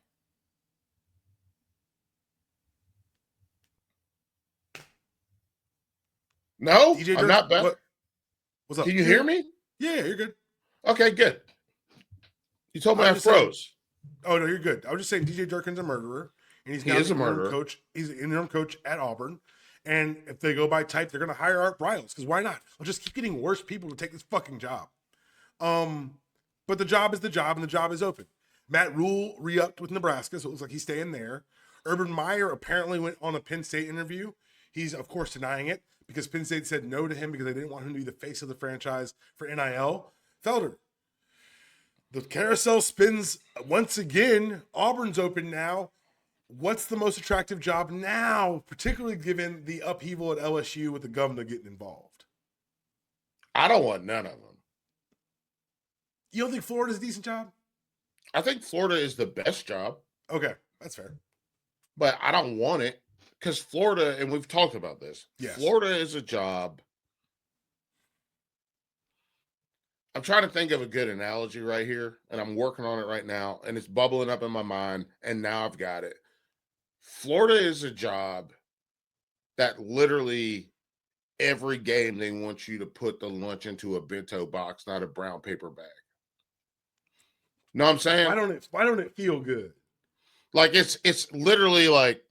No, DJ I'm not back. What's up? Can you hear me? Yeah, you're good. Okay, good. You told me I froze. Oh no, you're good. I was just saying DJ Durkin's a murderer, and he is a murderer. Coach. He's an interim coach at Auburn. And if they go by type, they're going to hire Art Briles, because why not? I'll just keep getting worse people to take this fucking job. But the job is the job, and the job is open. Matt Rule re-upped with Nebraska, so it looks like he's staying there. Urban Meyer apparently went on a Penn State interview. He's, of course, denying it because Penn State said no to him because they didn't want him to be the face of the franchise for NIL. Felder, the carousel spins once again. Auburn's open now. What's the most attractive job now, particularly given the upheaval at LSU with the governor getting involved? I don't want none of them. You don't think Florida's a decent job? I think Florida is the best job. Okay, that's fair. But I don't want it because Florida, and we've talked about this, Florida is a job. I'm trying to think of a good analogy right here, and I'm working on it right now, and it's bubbling up in my mind, and now I've got it. Florida is a job that literally every game they want you to put the lunch into a bento box, not a brown paper bag. Know what I'm saying? Why don't it feel good? Like it's literally like,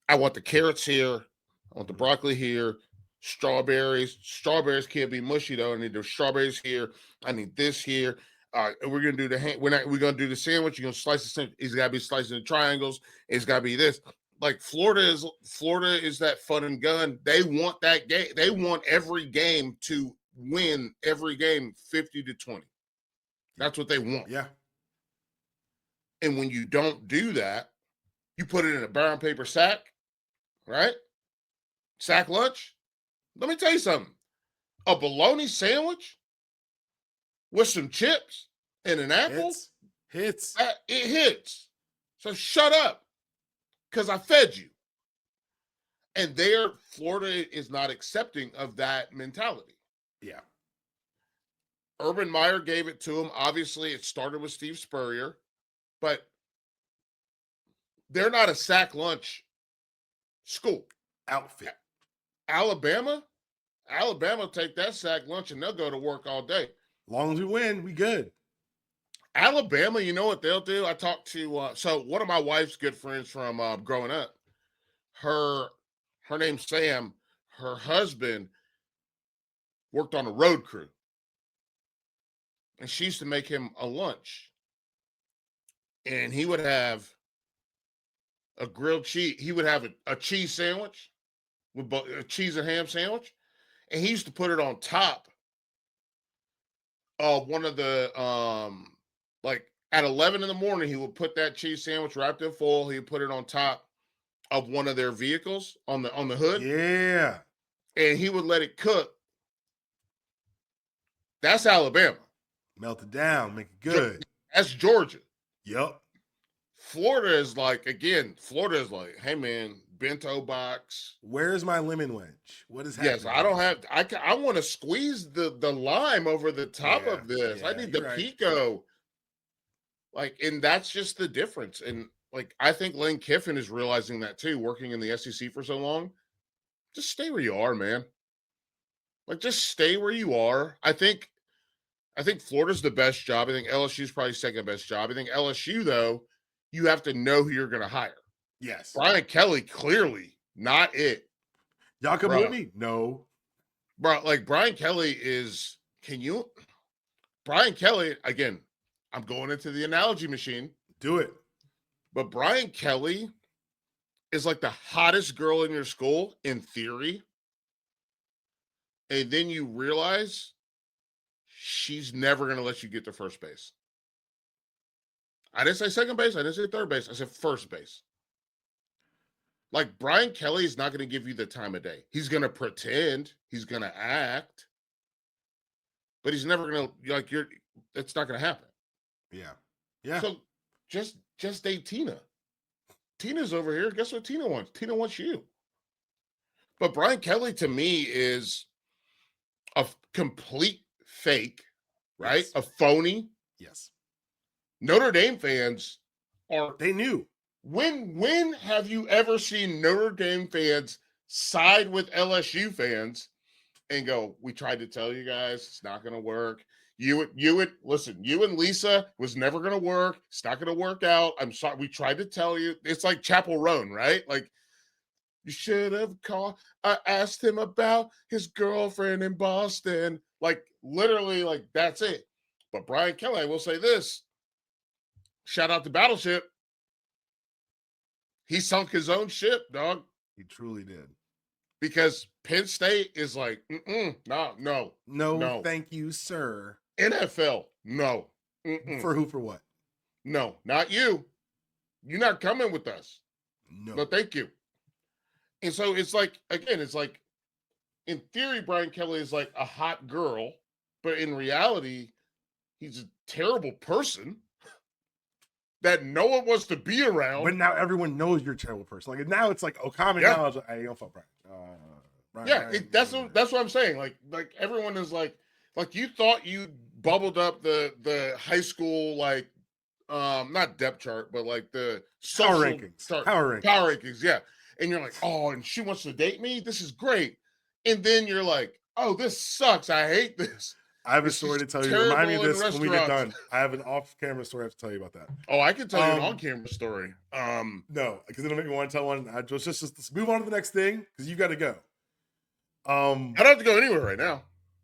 I want the carrots here, I want the broccoli here, strawberries. Strawberries can't be mushy though. I need the strawberries here. I need this here. We're gonna do we're gonna do the sandwich. You're gonna slice the sandwich. It's gotta be sliced into triangles. It's gotta be this. Like Florida is that fun and gun. They want that game. They want every game to win every game 50-20. That's what they want. Yeah. And when you don't do that, you put it in a brown paper sack, right? Sack lunch. Let me tell you something. A bologna sandwich with some chips and an apple, hits. It hits. So shut up, because I fed you. And Florida is not accepting of that mentality. Yeah. Urban Meyer gave it to him. Obviously, it started with Steve Spurrier, but they're not a sack lunch school. Outfit. Alabama take that sack lunch and they'll go to work all day. Long as we win, we good. Alabama, you know what they'll do? I talked to so one of my wife's good friends from growing up. Her name's Sam. Her husband worked on a road crew, and she used to make him a lunch. And he would have a grilled cheese. He would have a cheese sandwich with a cheese and ham sandwich, and he used to put it on top of one of the like at 11 in the morning. He would put that cheese sandwich wrapped in foil. He would put it on top of one of their vehicles on the hood. Yeah, and he would let it cook. That's Alabama. Melt it down, make it good. That's Georgia. Yep. Florida is like, hey man, bento box. Where's my lemon wedge? What is happening? Yes, I don't have. I want to squeeze the lime over the top of this. I need the pico. Like, and that's just the difference. And like, I think Lane Kiffin is realizing that too, working in the SEC for so long. Just stay where you are, man. Like, just stay where you are. I think Florida's the best job. I think LSU's probably second best job. I think LSU, though, you have to know who you're going to hire. Yes. Brian Kelly, clearly not it. Y'all coming with me? No. Bro, like Brian Kelly is, Brian Kelly, again, I'm going into the analogy machine. Do it. But Brian Kelly is like the hottest girl in your school, in theory. And then you realize she's never going to let you get to first base. I didn't say second base. I didn't say third base. I said first base. Like, Brian Kelly is not going to give you the time of day. He's going to pretend. He's going to act. But he's never going to, it's not going to happen. Yeah. Yeah. So just date Tina. Tina's over here. Guess what Tina wants? Tina wants you. But Brian Kelly, to me, is a complete fake, right? Yes. A phony. Yes. Notre Dame fans they knew. When have you ever seen Notre Dame fans side with LSU fans and go, we tried to tell you guys it's not going to work. You and Lisa was never going to work. It's not going to work out. I'm sorry. We tried to tell you. It's like Chapel Roan, right? Like, you should have called. I asked him about his girlfriend in Boston. Like, literally, like, that's it. But Brian Kelly, I will say this. Shout out to Battleship. He sunk his own ship, dog. He truly did. Because Penn State is like, no. Thank you, sir. NFL, no. For who, for what? No, not you. You're not coming with us. No, thank you. And so it's like, again, it's like, in theory, Brian Kelly is like a hot girl, but in reality, he's a terrible person that no one wants to be around. But now everyone knows you're a terrible person. Like, now it's like, common knowledge. Hey, don't fuck Brian. That's what I'm saying. Like everyone is like you thought you bubbled up the high school like not depth chart, but like the Power social rankings. chart, Power rankings. power rankings, yeah. And you're like, oh, and she wants to date me. This is great. And then you're like, oh, this sucks. I hate this. I have a She's story to tell you. terrible Remind me of in this when we get restaurants. done. I have an off-camera story I have to tell you about that. Oh, I can tell you an on-camera story. No, because it'll make me want to tell one. Just let's move on to the next thing because you got to go. I don't have to go anywhere right now.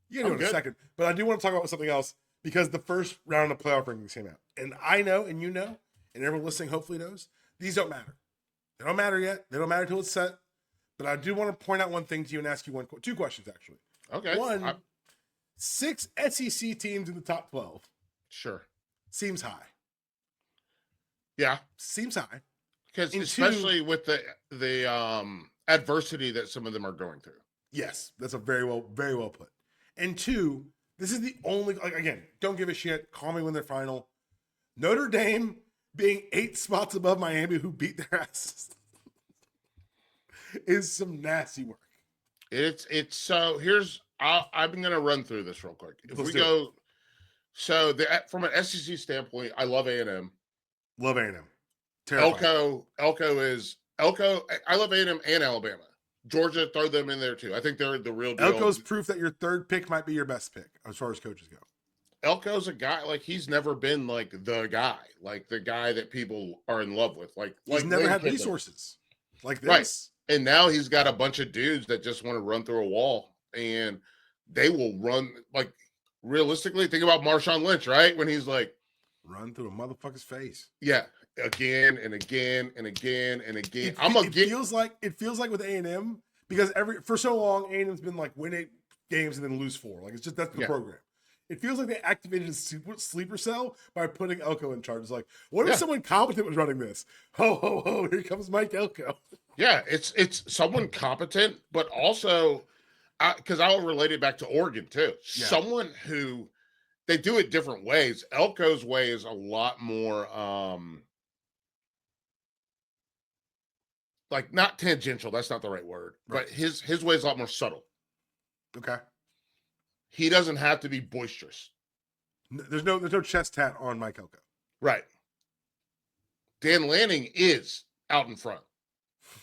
You can do it in a second, but I do want to talk about something else because the first round of playoff rankings came out, and I know, and you know, and everyone listening hopefully knows these don't matter. They don't matter yet. They don't matter till it's set. But I do want to point out one thing to you and ask you two questions actually. Okay. One, 6 SEC teams in the top 12. Sure. Seems high. Yeah. Seems high. Because especially with the adversity that some of them are going through. Yes, that's a very well put. And 2, this is the only, again, don't give a shit. Call me when they're final. Notre Dame being 8 spots above Miami, who beat their asses, is some nasty work. It's so I'm going to run through this real quick. If we go, so from an SEC standpoint, I love A&M. Love A&M. Elko. I love A&M and Alabama. Georgia, throw them in there too. I think they're the real deal. Elko's proof that your third pick might be your best pick as far as coaches go. Elko's a guy, like, he's never been like the guy that people are in love with. He's never had resources like this. Right. And now he's got a bunch of dudes that just want to run through a wall, and they will run. Like, realistically, think about Marshawn Lynch, right? When he's like, run through a motherfucker's face. Yeah. Again and again and again and again. It feels like with A&M because for so long A&M's been like win 8 games and then lose 4. Like, it's just that's the program. It feels like they activated a sleeper cell by putting Elko in charge. It's like, what if someone competent was running this? Ho ho ho! Here comes Mike Elko. Yeah, it's someone competent, but also because I'll relate it back to Oregon too. Yeah. Someone who they do it different ways. Elko's way is a lot more like not tangential. That's not the right word, right. But his way is a lot more subtle. Okay. He doesn't have to be boisterous. There's no chest tat on Mike Elko. Right. Dan Lanning is out in front,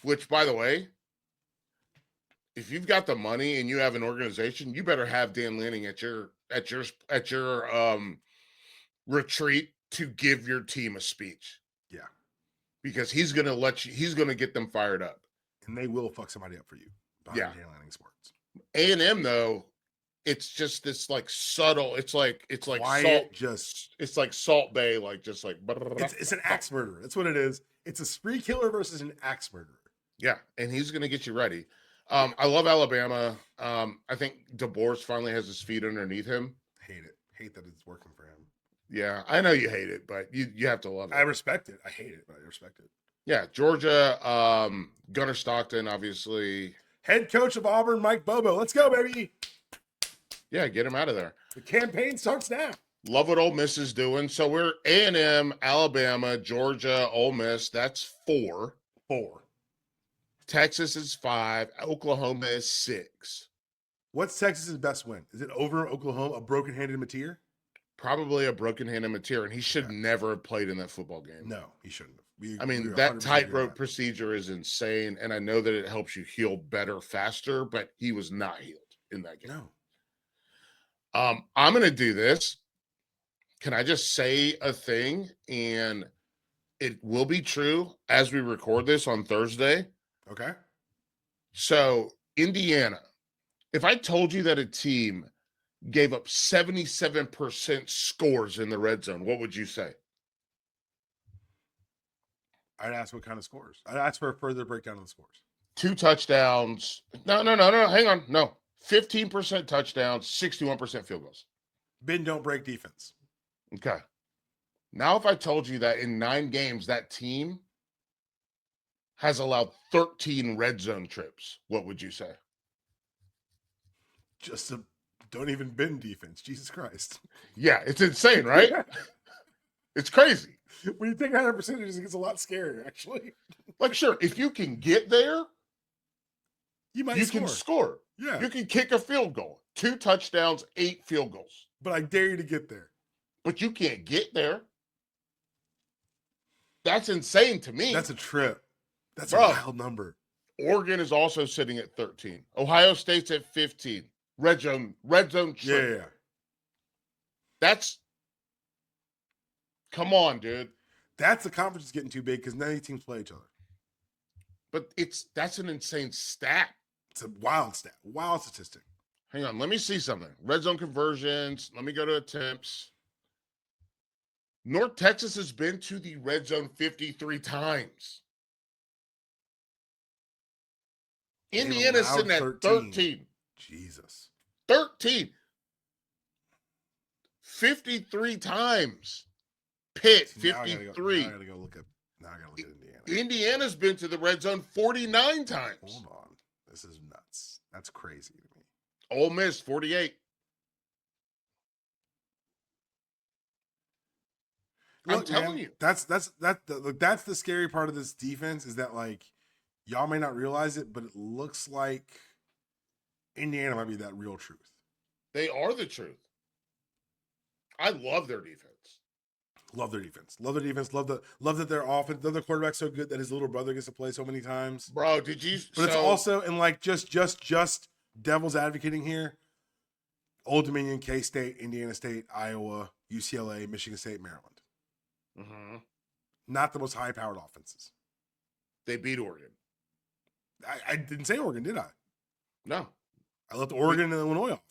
which, by the way, if you've got the money and you have an organization, you better have Dan Lanning at your retreat to give your team a speech. Yeah. Because he's going to get them fired up. And they will fuck somebody up for you. Dan Lanning's words. A&M, though, it's just this like subtle. It's like quiet, salt. It's like Salt Bay, like just like. It's an axe murderer. That's what it is. It's a spree killer versus an axe murderer. Yeah, and he's gonna get you ready. I love Alabama. I think DeBoer finally has his feet underneath him. Hate it. Hate that it's working for him. Yeah, I know you hate it, but you have to love it. I respect it. I hate it, but I respect it. Yeah, Georgia. Gunnar Stockton, obviously. Head coach of Auburn, Mike Bobo. Let's go, baby. Yeah, get him out of there. The campaign starts now. Love what Ole Miss is doing. So we're A&M, Alabama, Georgia, Ole Miss. That's 4. Texas is 5. Oklahoma is 6. What's Texas's best win? Is it over Oklahoma, a broken-handed Mateer? Probably a broken-handed Mateer, and he should never have played in that football game. No, he shouldn't have. That tightrope procedure is insane, and I know that it helps you heal better, faster, but he was not healed in that game. No. I'm going to do this. Can I just say a thing? And it will be true as we record this on Thursday. Okay. So, Indiana, if I told you that a team gave up 77% scores in the red zone, what would you say? I'd ask what kind of scores. I'd ask for a further breakdown of the scores. 2 touchdowns. No. Hang on. No. 15% touchdowns, 61% field goals. Bend, don't break defense. Okay. Now, if I told you that in 9 games, that team has allowed 13 red zone trips, what would you say? Just a don't even bend defense. Jesus Christ. Yeah, it's insane, right? It's crazy. When you think 100%, it gets a lot scarier, actually. Like, sure, if you can get there, you can score. Yeah. You can kick a field goal. 2 touchdowns, 8 field goals. But I dare you to get there. But you can't get there. That's insane to me. That's a trip. That's Bro. a wild number. Oregon is also sitting at 13. Ohio State's at 15. Red zone trip. Yeah. That's, come on, dude. That's the conference is getting too big because none of these teams play each other. But that's an insane stat. It's a wild stat, wild statistic. Hang on, let me see something. Red zone conversions. Let me go to attempts. North Texas has been to the red zone 53 times. Indiana's sitting at 13. Jesus. 13. 53 times. Pitt, 53. Now I gotta go look at Indiana. Indiana's been to the red zone 49 times. Hold on. This is nuts. That's crazy to me. Ole Miss, 48. Look, I'm telling you. That's the scary part of this defense is that, like, y'all may not realize it, but it looks like Indiana might be that real truth. They are the truth. I love their defense. Love their defense. Love their defense. Love that their offense. Love their quarterback so good that his little brother gets to play so many times. Bro, did you? But it's also, and like just devil's advocating here. Old Dominion, K-State, Indiana State, Iowa, UCLA, Michigan State, Maryland. Mm-hmm. Not the most high-powered offenses. They beat Oregon. I didn't say Oregon, did I? No. I left Oregon and Illinois off.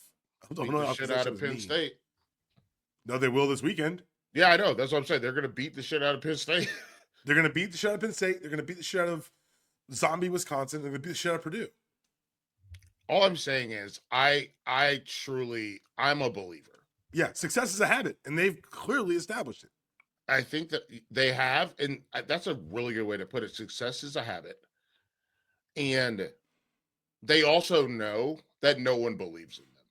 I left Illinois the off shit out of Penn State. No, they will this weekend. Yeah, I know. That's what I'm saying. They're going to beat the shit out of Penn State. They're going to beat the shit out of Penn State. They're going to beat the shit out of zombie Wisconsin. They're going to beat the shit out of Purdue. All I'm saying is I'm a believer. Yeah, success is a habit, and they've clearly established it. I think that they have, and that's a really good way to put it. Success is a habit. And they also know that no one believes in them.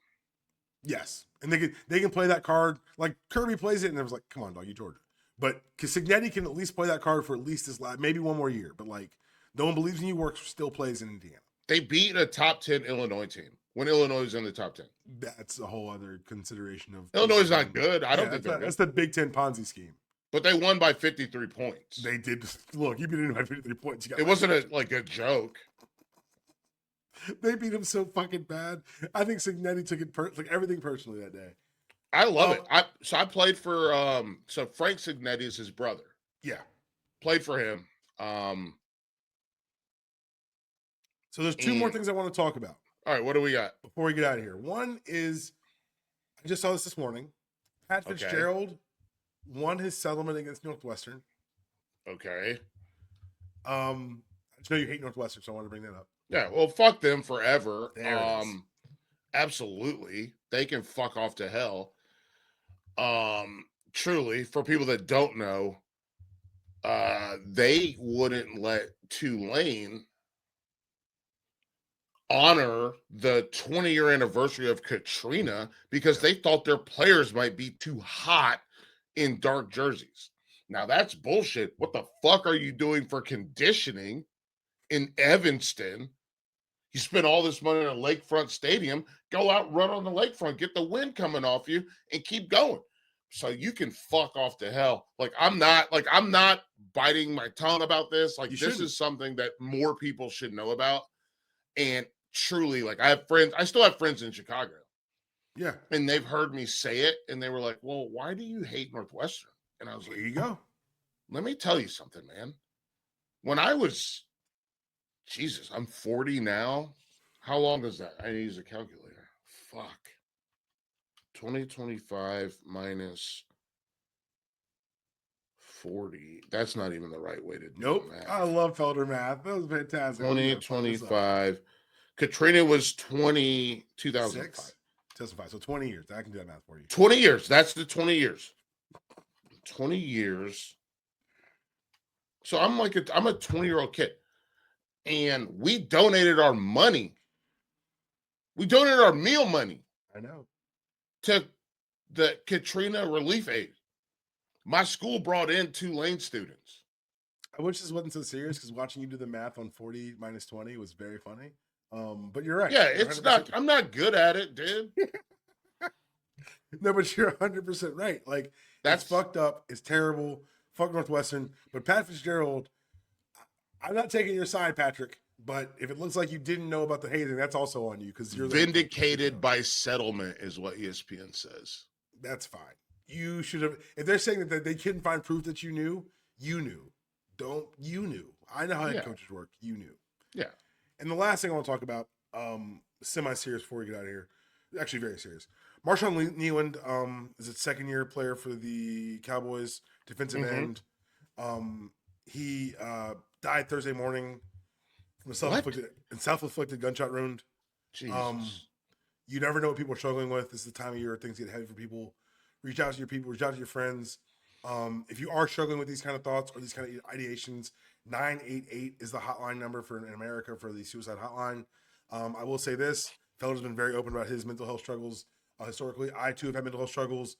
Yes. And they can play that card. Like Kirby plays it, and it was like, come on, dog, you Georgia. But Signetti can at least play that card for at least this last, maybe one more year. But like, no one believes in you, works, still plays in Indiana. They beat a top 10 Illinois team when Illinois is in the top 10. That's a whole other consideration of Illinois is not good. I don't think that's the Big Ten Ponzi scheme. But they won by 53 points. They did. Look, you beat them by 53 points. It wasn't a joke. They beat him so fucking bad. I think Signetti took it like everything personally that day. I love it. I played for so Frank Signetti is his brother. Yeah. Played for him. So there's two more things I want to talk about. All right, what do we got? Before we get out of here. One is, I just saw this morning. Pat Fitzgerald won his settlement against Northwestern. Okay. I just know you hate Northwestern, so I want to bring that up. Yeah, well, fuck them forever. There it is. Absolutely. They can fuck off to hell. Truly, for people that don't know, they wouldn't let Tulane honor the 20-year anniversary of Katrina because they thought their players might be too hot in dark jerseys. Now, that's bullshit. What the fuck are you doing for conditioning in Evanston? You spend all this money on a lakefront stadium, go out, run on the lakefront, get the wind coming off you, and keep going. So you can fuck off to hell. I'm not biting my tongue about this. This is something that more people should know about. And truly, I still have friends in Chicago. Yeah. And they've heard me say it, and they were like, well, why do you hate Northwestern? And I was like, here you go. Let me tell you something, man. When I was, Jesus, I'm 40 now. How long is that? I need to use a calculator. Fuck. 2025 minus 40. That's not even the right way to do math. I love Felder math. That was fantastic. 2025. Katrina was 2005. 2005. So 20 years. I can do that math for you. 20 years. That's the 20 years. 20 years. So I'm a 20-year-old kid. And we donated our money. We donated our meal money. I know. To the Katrina relief aid. My school brought in Tulane students. I wish this wasn't so serious because watching you do the math on 40 minus 20 was very funny. But you're right. Yeah, it's not. I'm not good at it, dude. No, but you're 100% right. That's fucked up. It's terrible. fuck Northwestern. But Pat Fitzgerald, I'm not taking your side, Patrick. But if it looks like you didn't know about the hazing, that's also on you because you're the Vindicated by settlement is what ESPN says. That's fine. You should have. If they're saying that they couldn't find proof that you knew, you knew. You knew. I know how head coaches work. You knew. Yeah. And the last thing I want to talk about, semi-serious before we get out of here, actually very serious. Marshawn Neyland is a second-year player for the Cowboys, defensive end. He died Thursday morning from a self-inflicted gunshot wound. Jesus. You never know what people are struggling with. This is the time of year where things get heavy for people. Reach out to your people. Reach out to your friends. If you are struggling with these kind of thoughts or these kind of ideations, 988 is the hotline number in America for the suicide hotline. I will say this. Felder's been very open about his mental health struggles historically. I, too, have had mental health struggles.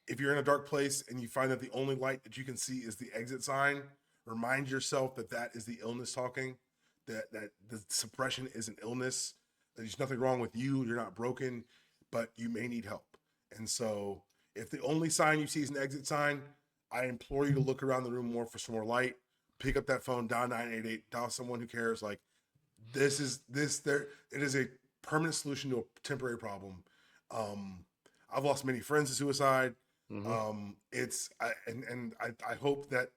If you're in a dark place and you find that the only light that you can see is the exit sign, remind yourself that is the illness talking, that the suppression is an illness. There's nothing wrong with you. You're not broken, but you may need help. And so if the only sign you see is an exit sign, I implore you to look around the room more for some more light. Pick up that phone, dial 988, dial someone who cares. Like it is a permanent solution to a temporary problem. I've lost many friends to suicide. I hope that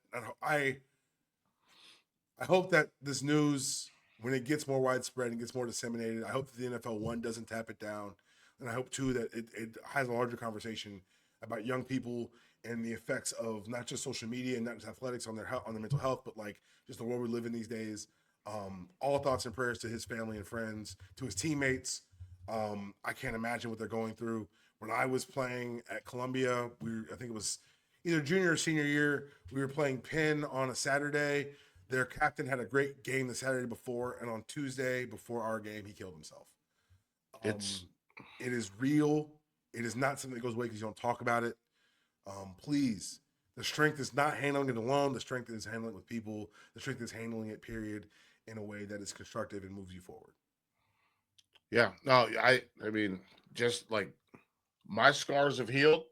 I hope that this news, when it gets more widespread and gets more disseminated, I hope that the NFL, one, doesn't tap it down. And I hope, two, that it has a larger conversation about young people and the effects of not just social media and not just athletics on their mental health, but like just the world we live in these days. All thoughts and prayers to his family and friends, to his teammates. I can't imagine what they're going through. When I was playing at Columbia, I think it was either junior or senior year, we were playing Penn on a Saturday. Their captain had a great game the Saturday before, and on Tuesday before our game, he killed himself. It is real. It is not something that goes away because you don't talk about it. Please, the strength is not handling it alone. The strength is handling it with people. The strength is handling it, period, in a way that is constructive and moves you forward. Yeah. No, I mean, just like my scars have healed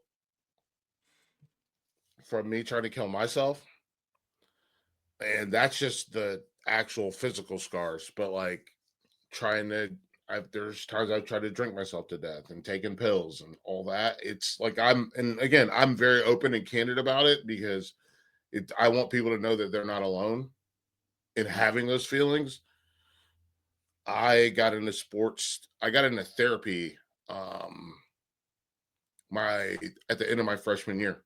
from me trying to kill myself. And that's just the actual physical scars. But like there's times I've tried to drink myself to death and taken pills and all that. It's like I'm very open and candid about it because I want people to know that they're not alone in having those feelings. I got into therapy at the end of my freshman year.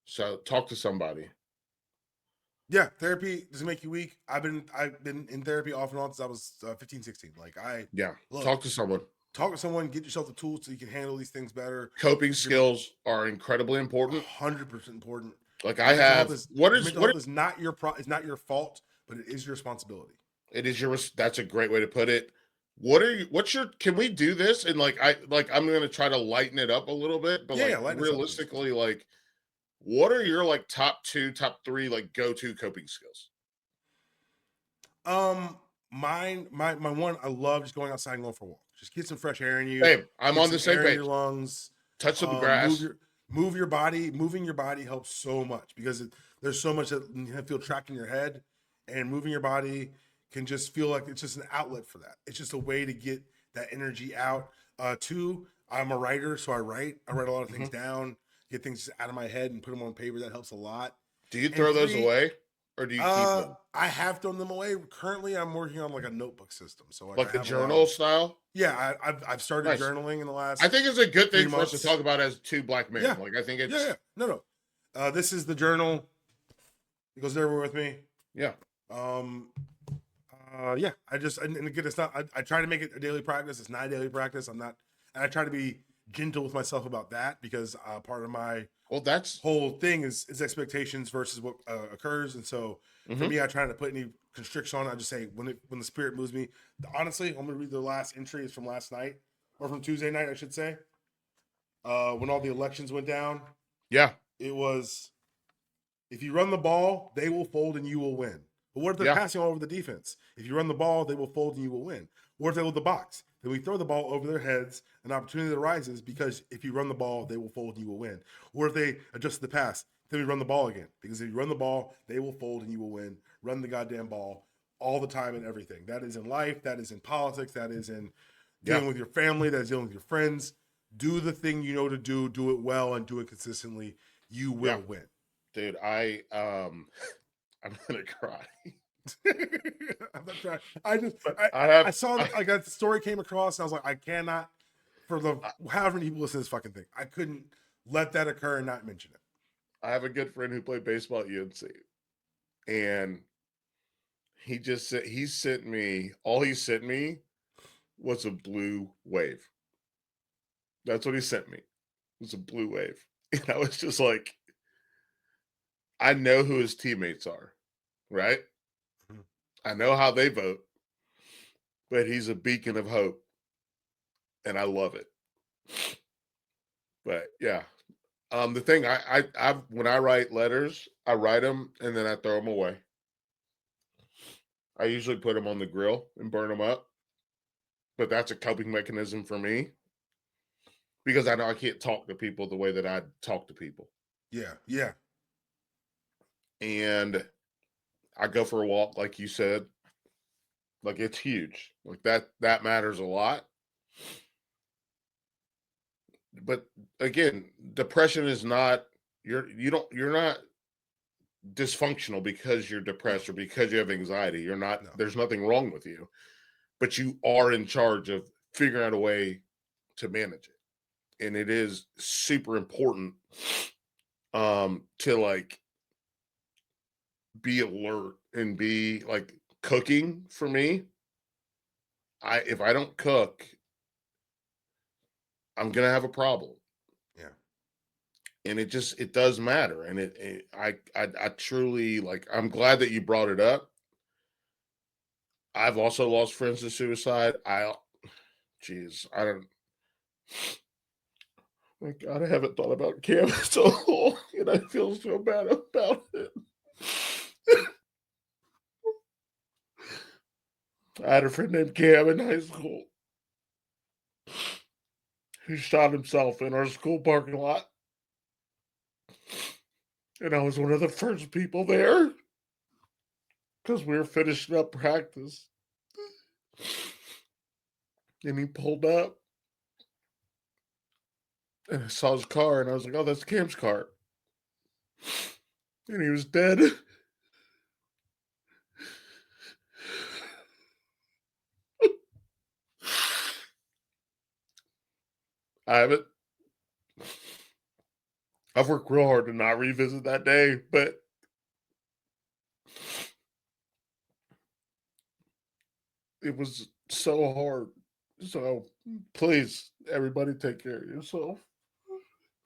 So talk to somebody. Yeah, therapy doesn't make you weak. I've been in therapy off and on since I was 15, 16. Talk to someone. Talk to someone, get yourself the tools so you can handle these things better. Coping skills are incredibly important. 100% important. Like I have mental health is not your it's not your fault, but it is your responsibility. It is that's a great way to put it. Can we do this? And I'm going to try to lighten it up a little bit, but realistically, like, what are your like top 2, top 3, like go-to coping skills? My one, I love just going outside and going for a walk. Just get some fresh air in you. Hey, I'm on the same page. Your lungs. Touch some grass. Move your body. Moving your body helps so much because there's so much that you feel trapped in your head, and moving your body can just feel like it's just an outlet for that. It's just a way to get that energy out. 2, I'm a writer, so I write a lot of things down, get things out of my head and put them on paper. That helps a lot. Do you throw those away? Or do you keep them? I have thrown them away. Currently, I'm working on like a notebook system. So like a journal style? Yeah, I've started journaling in the last. I think it's a good thing for us to talk about as 2 black men. Yeah. Like I think it's No. This is the journal. It goes everywhere with me. Yeah. And again, it's not. I try to make it a daily practice. It's not a daily practice. I'm not, and I try to be gentle with myself about that because part of my whole thing is expectations versus what occurs. And so for me, I try not to put any constriction on it. I just say when the spirit moves me. Honestly, I'm gonna read the last entry. It's from last night or from Tuesday night, I should say. When all the elections went down. Yeah, it was. If you run the ball, they will fold and you will win. But what if they're passing all over the defense? If you run the ball, they will fold and you will win. What if they load the box? Then we throw the ball over their heads, an opportunity arises because if you run the ball, they will fold and you will win. Or if they adjust the pass, till we run the ball again. Because if you run the ball, they will fold and you will win. Run the goddamn ball all the time and everything. That is in life. That is in politics. That is in dealing with your family. That is dealing with your friends. Do the thing you know to do. Do it well and do it consistently. You will win. Dude, I'm gonna cry. I'm not trying. I saw like that story came across, and I was like, I cannot, for the however many people listen to this fucking thing, I couldn't let that occur and not mention it. I have a good friend who played baseball at UNC, and he sent me was a blue wave. That's what he sent me. It was a blue wave, and I was just like, I know who his teammates are, right? Mhm. I know how they vote, but he's a beacon of hope, and I love it. But yeah, the thing I when I write letters, I write them and then I throw them away. I usually put them on the grill and burn them up, but that's a coping mechanism for me because I know I can't talk to people the way that I talk to people. Yeah, yeah. And I go for a walk, like you said. Like it's huge. Like that matters a lot. But again, depression is not you're not dysfunctional because you're depressed or because you have anxiety. You're not No. there's nothing wrong with you, but you are in charge of figuring out a way to manage it. And it is super important to like be alert and be like cooking for me. If I don't cook, I'm gonna have a problem. Yeah. And it does matter. And I truly like I'm glad that you brought it up. I've also lost friends to suicide. I don't Thank God I haven't thought about Cam so long, and I feel so bad about it. I had a friend named Cam in high school who shot himself in our school parking lot. And I was one of the first people there because we were finishing up practice. And he pulled up and I saw his car and I was like, oh, that's Cam's car. And he was dead. I haven't. I've worked real hard to not revisit that day, but it was so hard. So please, everybody, take care of yourself.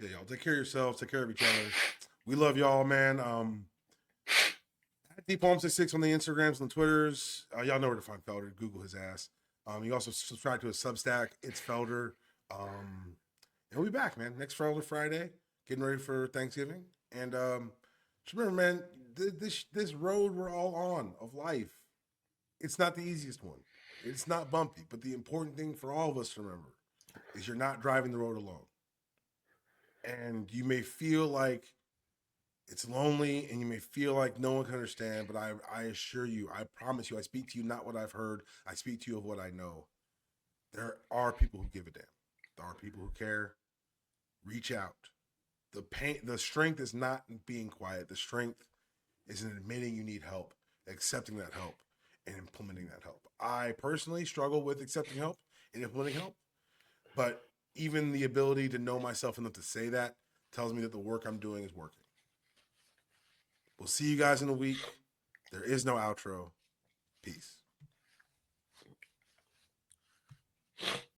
Yeah, y'all take care of yourselves, take care of each other. We love y'all, man. At DPalm66 on the Instagrams and the Twitters. Y'all know where to find Felder. Google his ass. You also subscribe to his Substack. It's Felder. And we'll be back, man. Next Felder Friday. Getting ready for Thanksgiving. And just remember, man, this road we're all on of life, it's not the easiest one. It's not bumpy. But the important thing for all of us to remember is you're not driving the road alone. And you may feel like it's lonely and you may feel like no one can understand, but I assure you, I promise you, I speak to you not what I've heard, I speak to you of what I know. There are people who give a damn. There are people who care. Reach out. The strength is not in being quiet. The strength is in admitting you need help, accepting that help, and implementing that help. I personally struggle with accepting help and implementing help, but even the ability to know myself enough to say that tells me that the work I'm doing is working. We'll see you guys in a week. There is no outro. Peace.